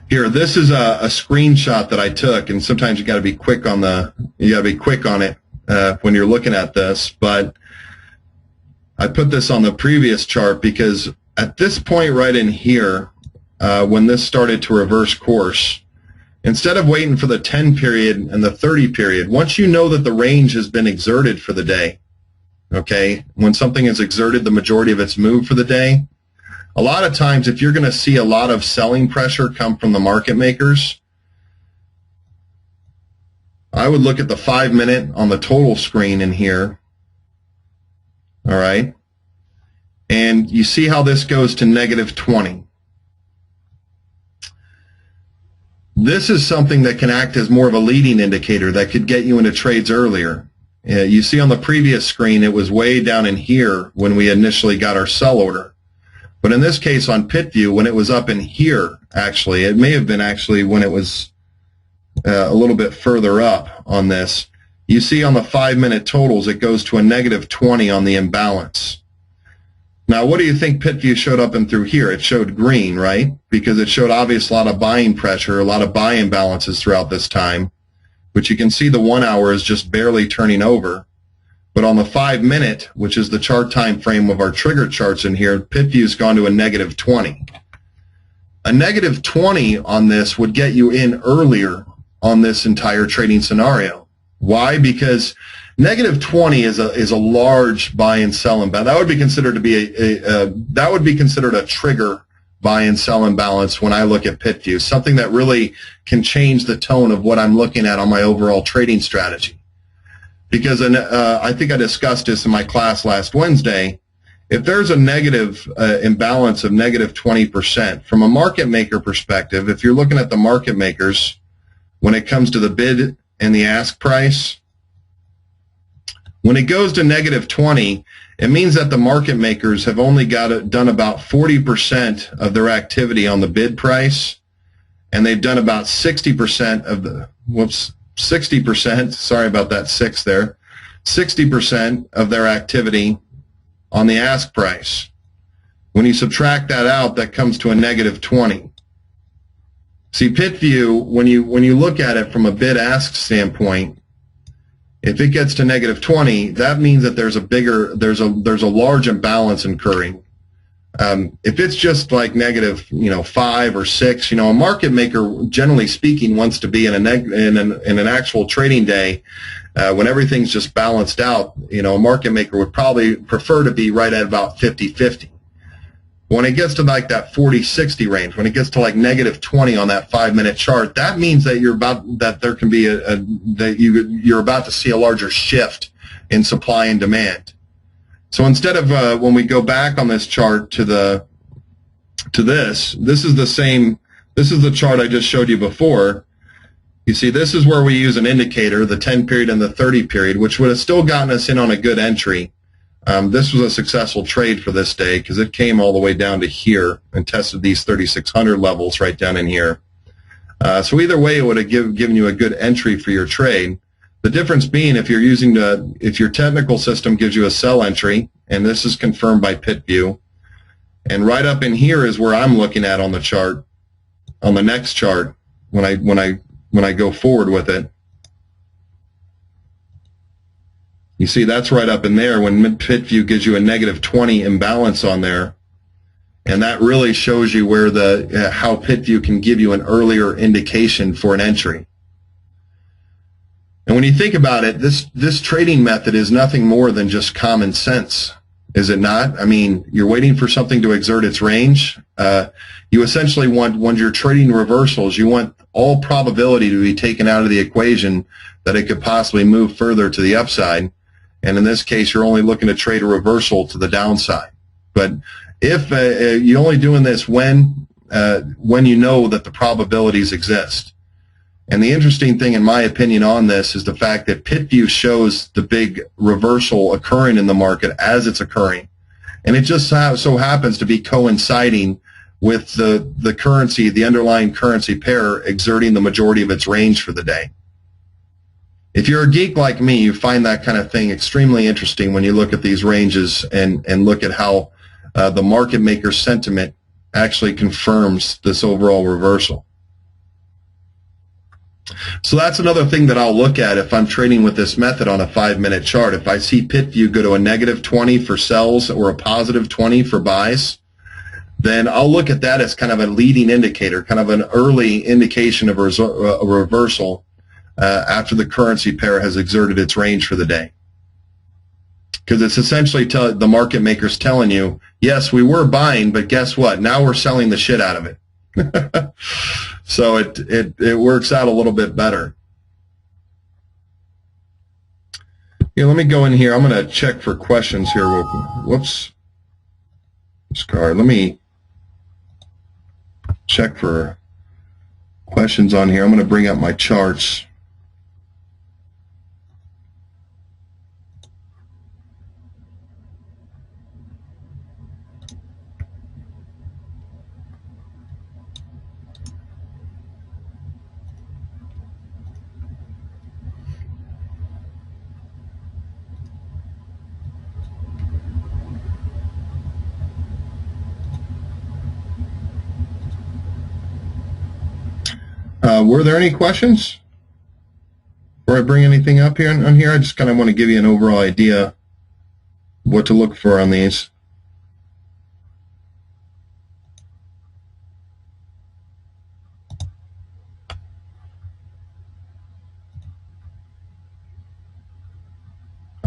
Here, this is a screenshot that I took, and sometimes you got to be quick on it when you're looking at this. But I put this on the previous chart because at this point right in here, when this started to reverse course, instead of waiting for the 10 period and the 30 period, once you know that the range has been exerted for the day, okay, when something has exerted the majority of its move for the day, a lot of times, if you're going to see a lot of selling pressure come from the market makers, I would look at the 5 minute on the total screen in here, all right, and you see how this goes to -20. This is something that can act as more of a leading indicator that could get you into trades earlier. You see on the previous screen, it was way down in here when we initially got our sell order. But in this case on pit view, when it was up in here, actually, it may have been actually when it was a little bit further up on this, you see on the 5 minute totals, it goes to a -20 on the imbalance. Now, what do you think pit view showed up and through here? It showed green, right? Because it showed obviously a lot of buying pressure, a lot of buy imbalances throughout this time. but you can see the 1 hour is just barely turning over. But on the 5 minute, which is the chart time frame of our trigger charts in here, pit view's gone to a negative 20. A negative 20 on this would get you in earlier on this entire trading scenario. Why? Because negative 20 is a large buy and sell imbalance. That would be considered to be that would be considered a trigger buy and sell imbalance when I look at pit view, something that really can change the tone of what I'm looking at on my overall trading strategy. Because I think I discussed this in my class last Wednesday. If there's a negative imbalance of negative 20%, from a market maker perspective, if you're looking at the market makers, when it comes to the bid and the ask price, when it goes to negative 20, it means that the market makers have only done about 40% of their activity on the bid price, and they've done about 60% of the, 60%, sorry about that 6 there, 60% of their activity on the ask price. When you subtract that out, that comes to a negative 20. See, pit view, when you look at it from a bid-ask standpoint, if it gets to negative 20, that means that there's a large imbalance occurring. If it's just like negative, 5 or 6, a market maker, generally speaking, wants to be in an actual trading day when everything's just balanced out. A market maker would probably prefer to be right at about 50-50. When it gets to like that 40-60 range, when it gets to like negative 20 on that 5-minute chart, that means that you're about to see a larger shift in supply and demand. So instead of when we go back on this chart to this is the chart I just showed you before. You see, this is where we use an indicator, the 10 period and the 30 period, which would have still gotten us in on a good entry. This was a successful trade for this day because it came all the way down to here and tested these 3,600 levels right down in here. So either way, it would have given you a good entry for your trade. The difference being if your technical system gives you a sell entry, and this is confirmed by pit view, and right up in here is where I'm looking at on the chart, on the next chart, when I go forward with it. You see, that's right up in there when pit view gives you a negative 20 imbalance on there, and that really shows you where how pit view can give you an earlier indication for an entry. And when you think about it, this trading method is nothing more than just common sense, is it not? I mean, you're waiting for something to exert its range. You essentially want, when you're trading reversals, you want all probability to be taken out of the equation that it could possibly move further to the upside. And in this case, you're only looking to trade a reversal to the downside. But if you're only doing this when you know that the probabilities exist. And the interesting thing, in my opinion, on this is the fact that pit view shows the big reversal occurring in the market as it's occurring. And it just so happens to be coinciding with the currency, the underlying currency pair exerting the majority of its range for the day. If you're a geek like me, you find that kind of thing extremely interesting when you look at these ranges and look at how the market maker sentiment actually confirms this overall reversal. So that's another thing that I'll look at if I'm trading with this method on a 5-minute chart. If I see pit view go to a negative 20 for sells or a positive 20 for buys, then I'll look at that as kind of a leading indicator, kind of an early indication of a reversal after the currency pair has exerted its range for the day. Because it's essentially the market makers telling you, yes, we were buying, but guess what? Now we're selling the shit out of it. So it works out a little bit better. Yeah, let me go in here. I'm going to check for questions here. Whoops. Scar. Let me check for questions on here. I'm going to bring up my charts. Were there any questions? Before I bring anything up here on here, I just kind of want to give you an overall idea what to look for on these.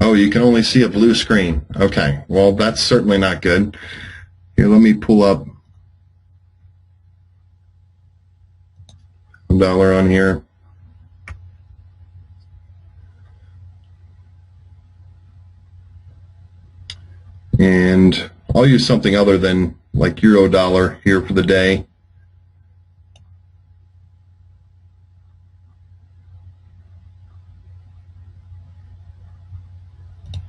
Oh, you can only see a blue screen. Okay, well, that's certainly not good. Here, let me pull up $1 on here. And I'll use something other than like euro-dollar here for the day.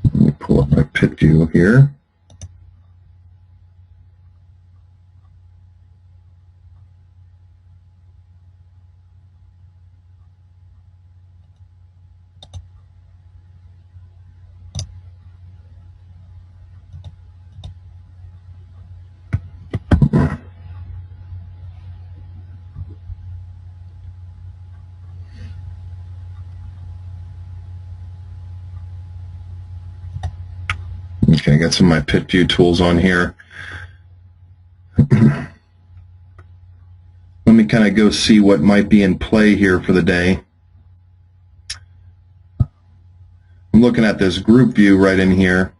Let me pull up my pit view here. Okay, I got some of my pit view tools on here. Let me kind of go see what might be in play here for the day. I'm looking at this group view right in here,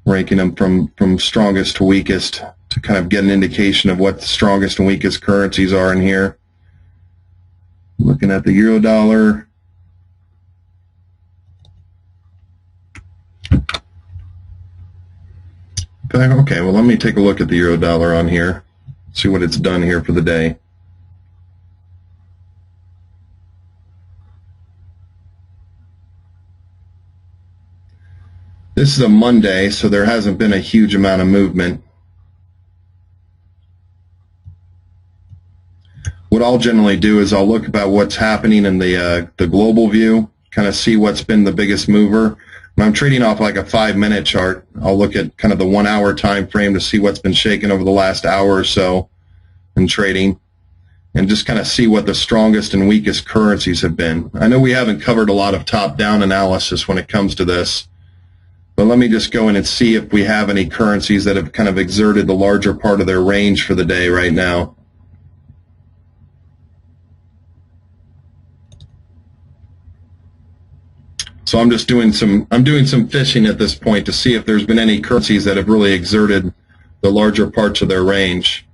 ranking them from strongest to weakest to kind of get an indication of what the strongest and weakest currencies are in here. Looking at the euro-dollar. Okay, well, let me take a look at the euro-dollar on here, see what it's done here for the day. This is a Monday, so there hasn't been a huge amount of movement. What I'll generally do is I'll look about what's happening in the global view, kind of see what's been the biggest mover. When I'm trading off like a 5-minute chart, I'll look at kind of the 1 hour time frame to see what's been shaken over the last hour or so in trading, and just kind of see what the strongest and weakest currencies have been. I know we haven't covered a lot of top-down analysis when it comes to this, but let me just go in and see if we have any currencies that have kind of exerted the larger part of their range for the day right now. So I'm just doing some fishing at this point to see if there's been any currencies that have really exerted the larger parts of their range.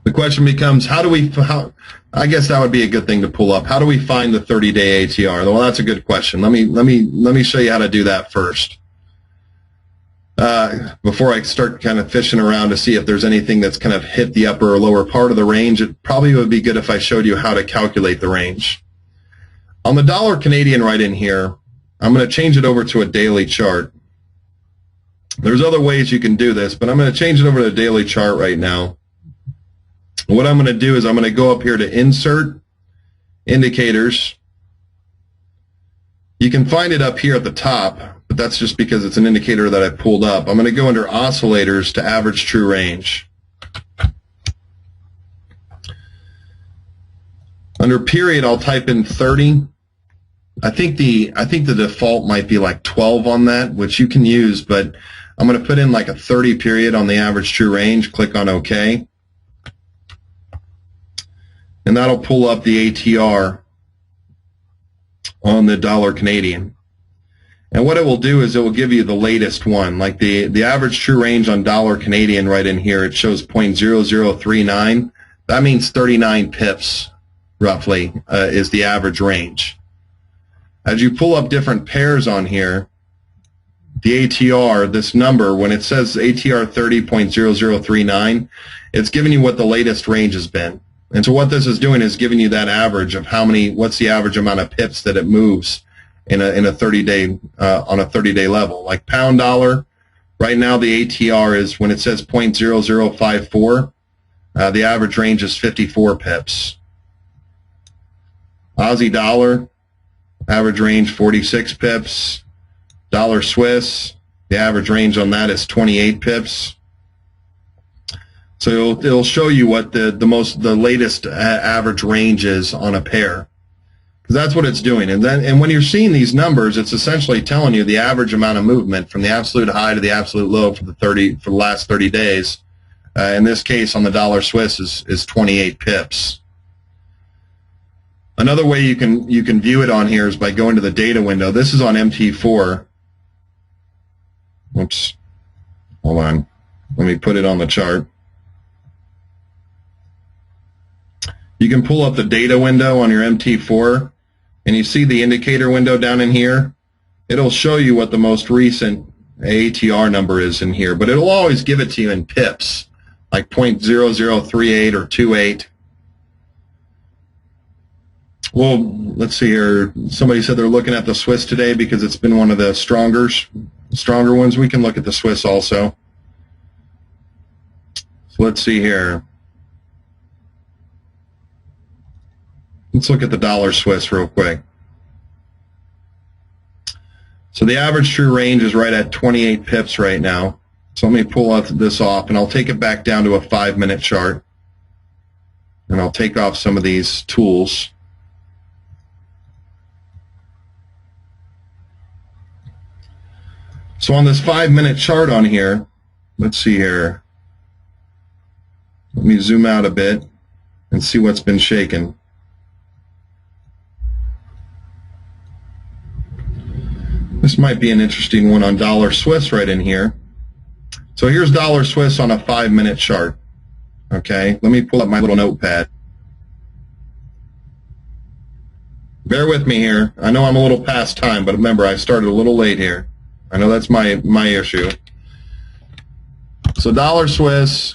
The question becomes, I guess that would be a good thing to pull up. How do we find the 30-day ATR? Well, that's a good question. Let me show you how to do that first. Before I start kind of fishing around to see if there's anything that's kind of hit the upper or lower part of the range, it probably would be good if I showed you how to calculate the range. On the dollar Canadian right in here, I'm going to change it over to a daily chart. There's other ways you can do this, but I'm going to change it over to a daily chart right now. What I'm going to do is I'm going to go up here to Insert, Indicators. You can find it up here at the top, but that's just because it's an indicator that I pulled up. I'm going to go under Oscillators to Average True Range. Under period, I'll type in 30. I think the default might be like 12 on that, which you can use, but I'm going to put in like a 30 period on the average true range, click on OK. And that'll pull up the ATR on the dollar Canadian. And what it will do is it will give you the latest one, like the average true range on dollar Canadian right in here. It shows 0.0039. That means 39 pips. Roughly is the average range. As you pull up different pairs on here, the ATR, this number, when it says ATR 30.0039, it's giving you what the latest range has been. And so what this is doing is giving you that average of what's the average amount of pips that it moves in a 30-day on a 30-day level. Like pound dollar, right now the ATR is, when it says 0.0054, the average range is 54 pips. Aussie dollar, average range 46 pips. Dollar Swiss, the average range on that is 28 pips. So it'll show you what the latest average range is on a pair. because that's what it's doing. And when you're seeing these numbers, it's essentially telling you the average amount of movement from the absolute high to the absolute low for the last 30 days. In this case, on the dollar Swiss is 28 pips. Another way you can view it on here is by going to the data window. This is on MT4. Whoops. Hold on. Let me put it on the chart. You can pull up the data window on your MT4, and you see the indicator window down in here. It'll show you what the most recent ATR number is in here, but it'll always give it to you in pips, like 0.0038 or 28. Well, let's see here. Somebody said they're looking at the Swiss today because it's been one of the stronger ones. We can look at the Swiss also. So let's see here. Let's look at the dollar Swiss real quick. So the average true range is right at 28 pips right now. So let me pull this off, and I'll take it back down to a 5-minute chart. And I'll take off some of these tools. So on this 5-minute chart on here, let's see here. Let me zoom out a bit and see what's been shaken. This might be an interesting one on dollar Swiss right in here. So here's dollar Swiss on a 5-minute chart. Okay, let me pull up my little notepad. Bear with me here. I know I'm a little past time, but remember, I started a little late here. I know that's my issue. So dollar Swiss,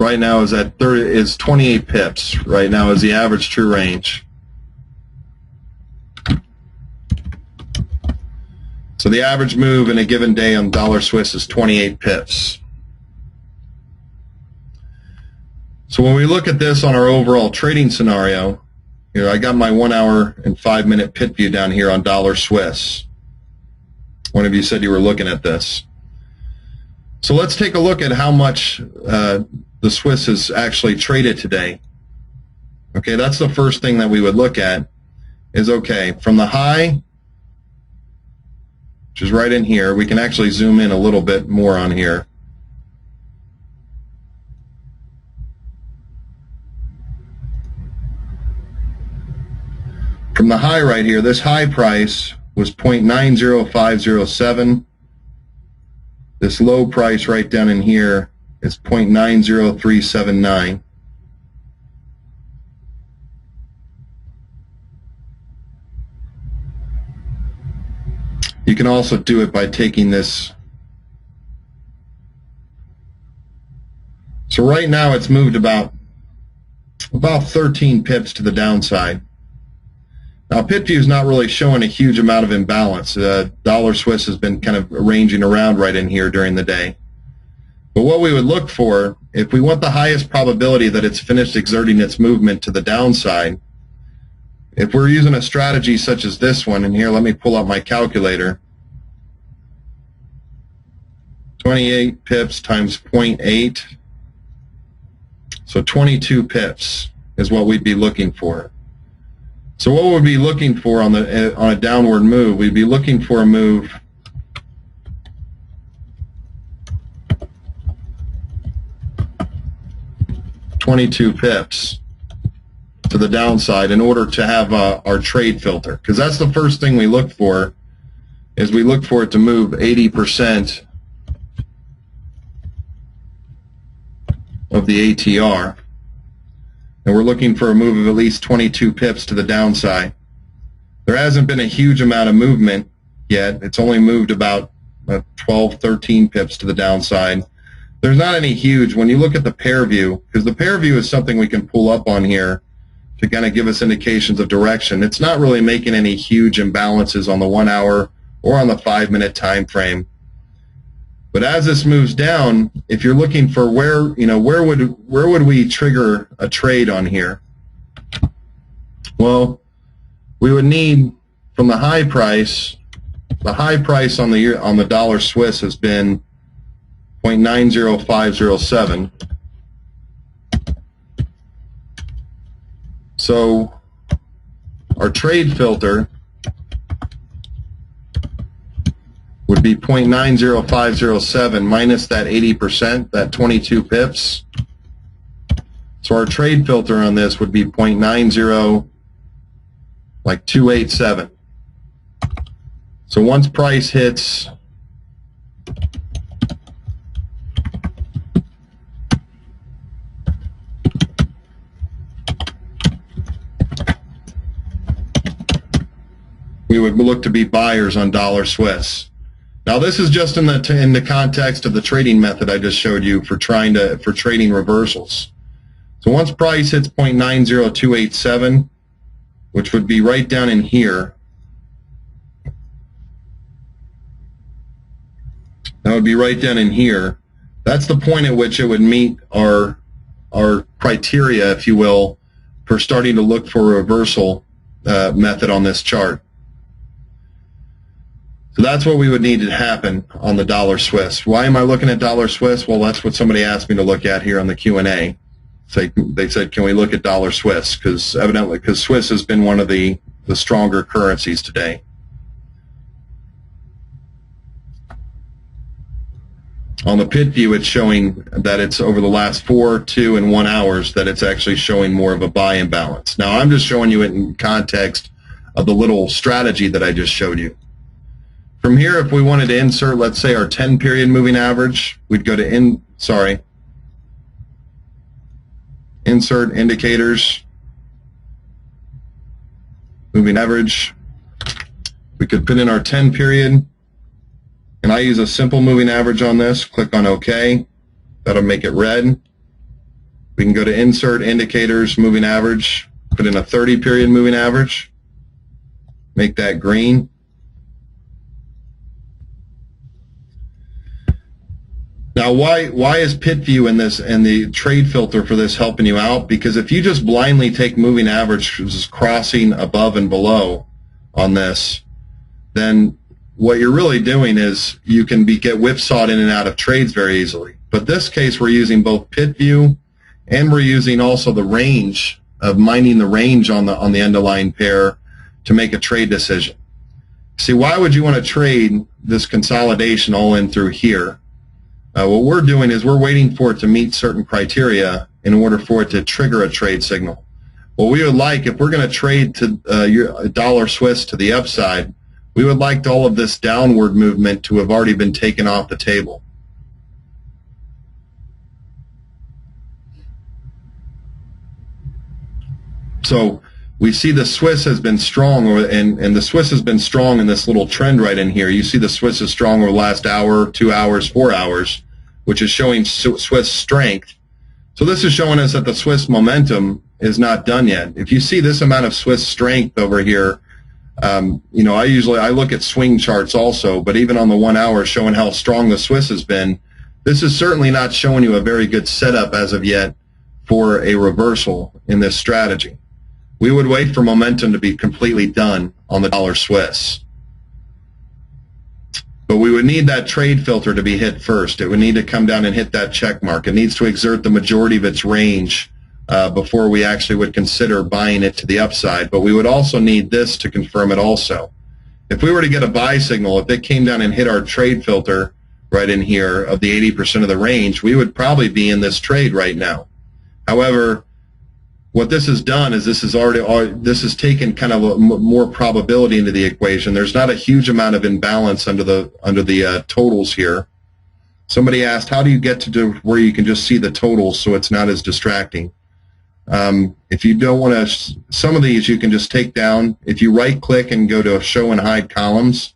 right now is 28 pips. Right now is the average true range. So the average move in a given day on dollar Swiss is 28 pips. So when we look at this on our overall trading scenario, here I got my 1 hour and 5-minute pit view down here on dollar Swiss. One of you said you were looking at this. So let's take a look at how much the Swiss has actually traded today. Okay, that's the first thing that we would look at is, okay, from the high, which is right in here, we can actually zoom in a little bit more on here. From the high right here, this high price was 0.90507. This low price right down in here is 0.90379. You can also do it by taking this. So right now it's moved about 13 pips to the downside. Now, pit view is not really showing a huge amount of imbalance. Dollar Swiss has been kind of ranging around right in here during the day. But what we would look for, if we want the highest probability that it's finished exerting its movement to the downside, if we're using a strategy such as this one, and here let me pull up my calculator, 28 pips times 0.8, so 22 pips is what we'd be looking for. So what we'd be looking for on a downward move, we'd be looking for a move (22 pips) to the downside in order to have our trade filter. Because that's the first thing we look for, is we look for it to move 80% of the ATR. And we're looking for a move of at least 22 pips to the downside. There hasn't been a huge amount of movement yet. It's only moved about 12, 13 pips to the downside. There's not any huge, when you look at the pair view, because the pair view is something we can pull up on here to kind of give us indications of direction. It's not really making any huge imbalances on the 1 hour or on the 5-minute time frame. But as this moves down, if you're looking for where would we trigger a trade on here? Well, we would need from the high price. The high price on the dollar Swiss has been 0.90507. So our trade filter would be 0.90507 minus that 80%, that 22 pips. So our trade filter on this would be 0.287. So once price hits we would look to be buyers on dollar Swiss. Now this is just in the context of the trading method I just showed you for trading reversals. So once price hits 0.90287, which would be right down in here, that would be right down in here. That's the point at which it would meet our criteria, if you will, for starting to look for a reversal method on this chart. So that's what we would need to happen on the dollar Swiss. Why am I looking at dollar Swiss? Well, that's what somebody asked me to look at here on the Q&A. They said, can we look at dollar Swiss? Because Swiss has been one of the stronger currencies today. On the pit view, it's showing that it's over the last 4, 2, and 1 hours that it's actually showing more of a buy imbalance. Now, I'm just showing you it in context of the little strategy that I just showed you. From here, if we wanted to insert, let's say, our 10-period moving average, we'd go to insert indicators, moving average. We could put in our 10-period, and I use a simple moving average on this. Click on OK. That'll make it red. We can go to insert indicators, moving average, put in a 30-period moving average, make that green. Now, why is pit view and the trade filter for this helping you out? Because if you just blindly take moving averages crossing above and below on this, then what you're really doing is you can get whipsawed in and out of trades very easily. But this case, we're using both pit view and we're using also the range of minding the range on the underlying pair to make a trade decision. See, why would you want to trade this consolidation all in through here? What we're doing is we're waiting for it to meet certain criteria in order for it to trigger a trade signal. What we would like, if we're going to trade to your dollar Swiss to the upside, we would like all of this downward movement to have already been taken off the table. So we see the Swiss has been strong, and the Swiss has been strong in this little trend right in here. You see the Swiss is strong over the last hour, 2 hours, 4 hours, which is showing Swiss strength. So this is showing us that the Swiss momentum is not done yet. If you see this amount of Swiss strength over here, you know, I look at swing charts also, but even on the 1 hour showing how strong the Swiss has been, this is certainly not showing you a very good setup as of yet for a reversal in this strategy. We would wait for momentum to be completely done on the dollar Swiss. But we would need that trade filter to be hit first. It would need to come down and hit that check mark. It needs to exert the majority of its range before we actually would consider buying it to the upside. But we would also need this to confirm it also. If we were to get a buy signal, if it came down and hit our trade filter right in here of the 80% of the range, we would probably be in this trade right now. However, what this has done is this has taken kind of more probability into the equation. There's not a huge amount of imbalance under the totals here. Somebody asked, how do you get to where you can just see the totals so it's not as distracting? If you don't want to, some of these you can just take down. If you right-click and go to show and hide columns,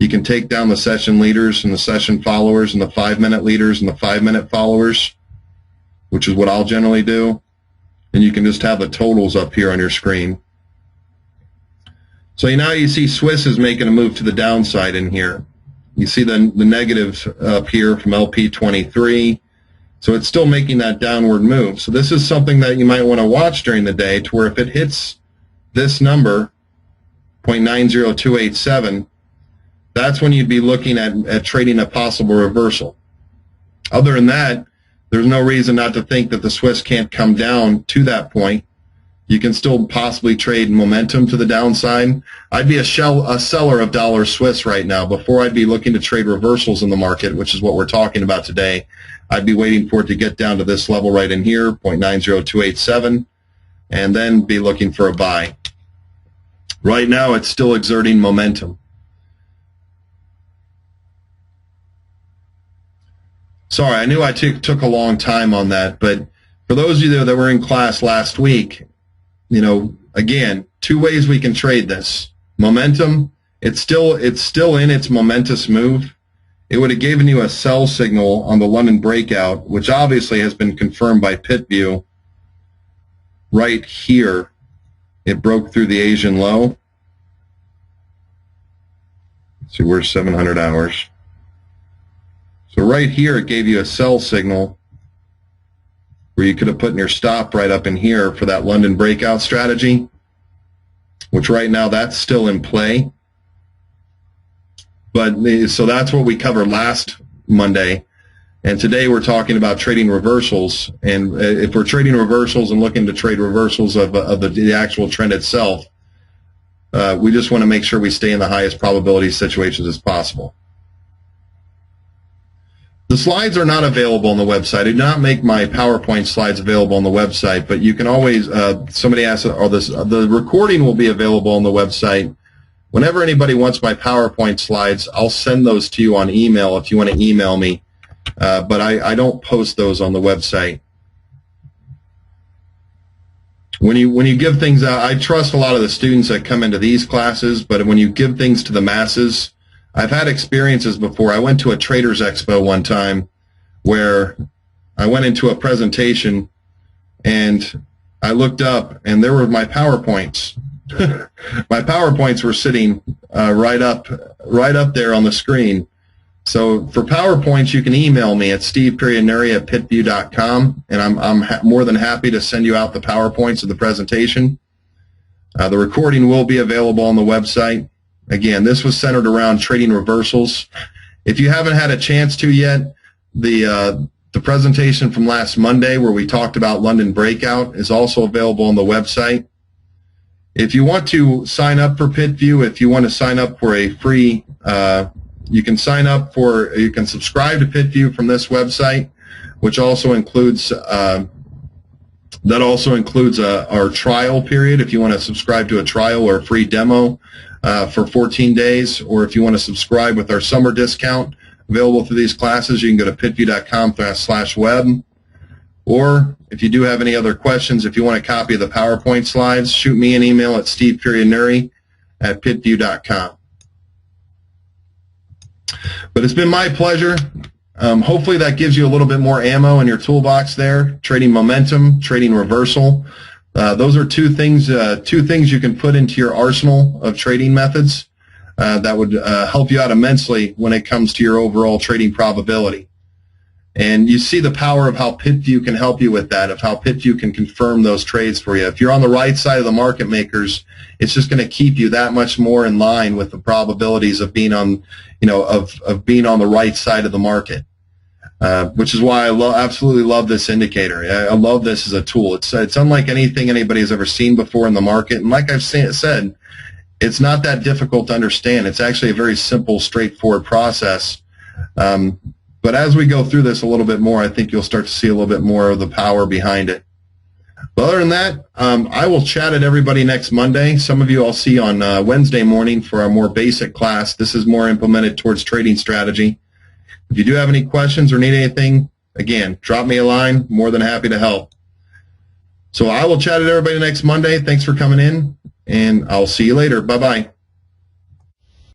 you can take down the session leaders and the session followers and the 5-minute leaders and the 5-minute followers, which is what I'll generally do. And you can just have the totals up here on your screen. So now you see Swiss is making a move to the downside in here. You see the negatives up here from LP23. So it's still making that downward move. So this is something that you might want to watch during the day, to where if it hits this number, 0.90287, that's when you'd be looking at trading a possible reversal. Other than that, there's no reason not to think that the Swiss can't come down to that point. You can still possibly trade momentum to the downside. I'd be a seller of dollar Swiss right now. Before I'd be looking to trade reversals in the market, which is what we're talking about today. I'd be waiting for it to get down to this level right in here, 0.90287, and then be looking for a buy. Right now, it's still exerting momentum. Sorry, I knew I took a long time on that, but for those of you that were in class last week, you know, again, two ways we can trade this. Momentum, it's still in its momentous move. It would have given you a sell signal on the London breakout, which obviously has been confirmed by PitView. Right here, it broke through the Asian low. Let's see, where's 700 hours? So right here, it gave you a sell signal where you could have put in your stop right up in here for that London breakout strategy, which right now that's still in play. But so that's what we covered last Monday, and today we're talking about trading reversals. And if we're trading reversals and looking to trade reversals of the actual trend itself, we just want to make sure we stay in the highest probability situations as possible. The slides are not available on the website. I did not make my PowerPoint slides available on the website, but you can always, somebody asked, the recording will be available on the website. Whenever anybody wants my PowerPoint slides, I'll send those to you on email if you want to email me, but I don't post those on the website. When you give things out, I trust a lot of the students that come into these classes, but when you give things to the masses, I've had experiences before. I went to a Traders Expo one time where I went into a presentation and I looked up and there were my PowerPoints. My PowerPoints were sitting right up there on the screen. So for PowerPoints, you can email me at steve.neri@pitview.com, and I'm more than happy to send you out the PowerPoints of the presentation. The recording will be available on the website. Again, this was centered around trading reversals. If you haven't had a chance to yet, the presentation from last Monday where we talked about London Breakout is also available on the website. If you want to sign up for PitView, if you want to sign up for a free, you can subscribe to PitView from this website, which also includes our trial period. If you want to subscribe to a trial or a free demo for 14 days, or if you want to subscribe with our summer discount available through these classes, you can go to pitview.com/web. Or if you do have any other questions, if you want a copy of the PowerPoint slides, shoot me an email at steve.neri@pitview.com. But it's been my pleasure. Hopefully that gives you a little bit more ammo in your toolbox there. Trading momentum, trading reversal. Those are two things you can put into your arsenal of trading methods that would help you out immensely when it comes to your overall trading probability. And you see the power of how PitView can help you with that, of how PitView can confirm those trades for you. If you're on the right side of the market makers, it's just going to keep you that much more in line with the probabilities of being on, of being on the right side of the market. Which is why I absolutely love this indicator. I love this as a tool. It's unlike anything anybody has ever seen before in the market. And like I've said, it's not that difficult to understand. It's actually a very simple, straightforward process. But as we go through this a little bit more, I think you'll start to see a little bit more of the power behind it. But other than that, I will chat at everybody next Monday. Some of you I'll see on Wednesday morning for our more basic class. This is more implemented towards trading strategy. If you do have any questions or need anything, again, drop me a line. More than happy to help. So I will chat at everybody next Monday. Thanks for coming in, and I'll see you later. Bye-bye.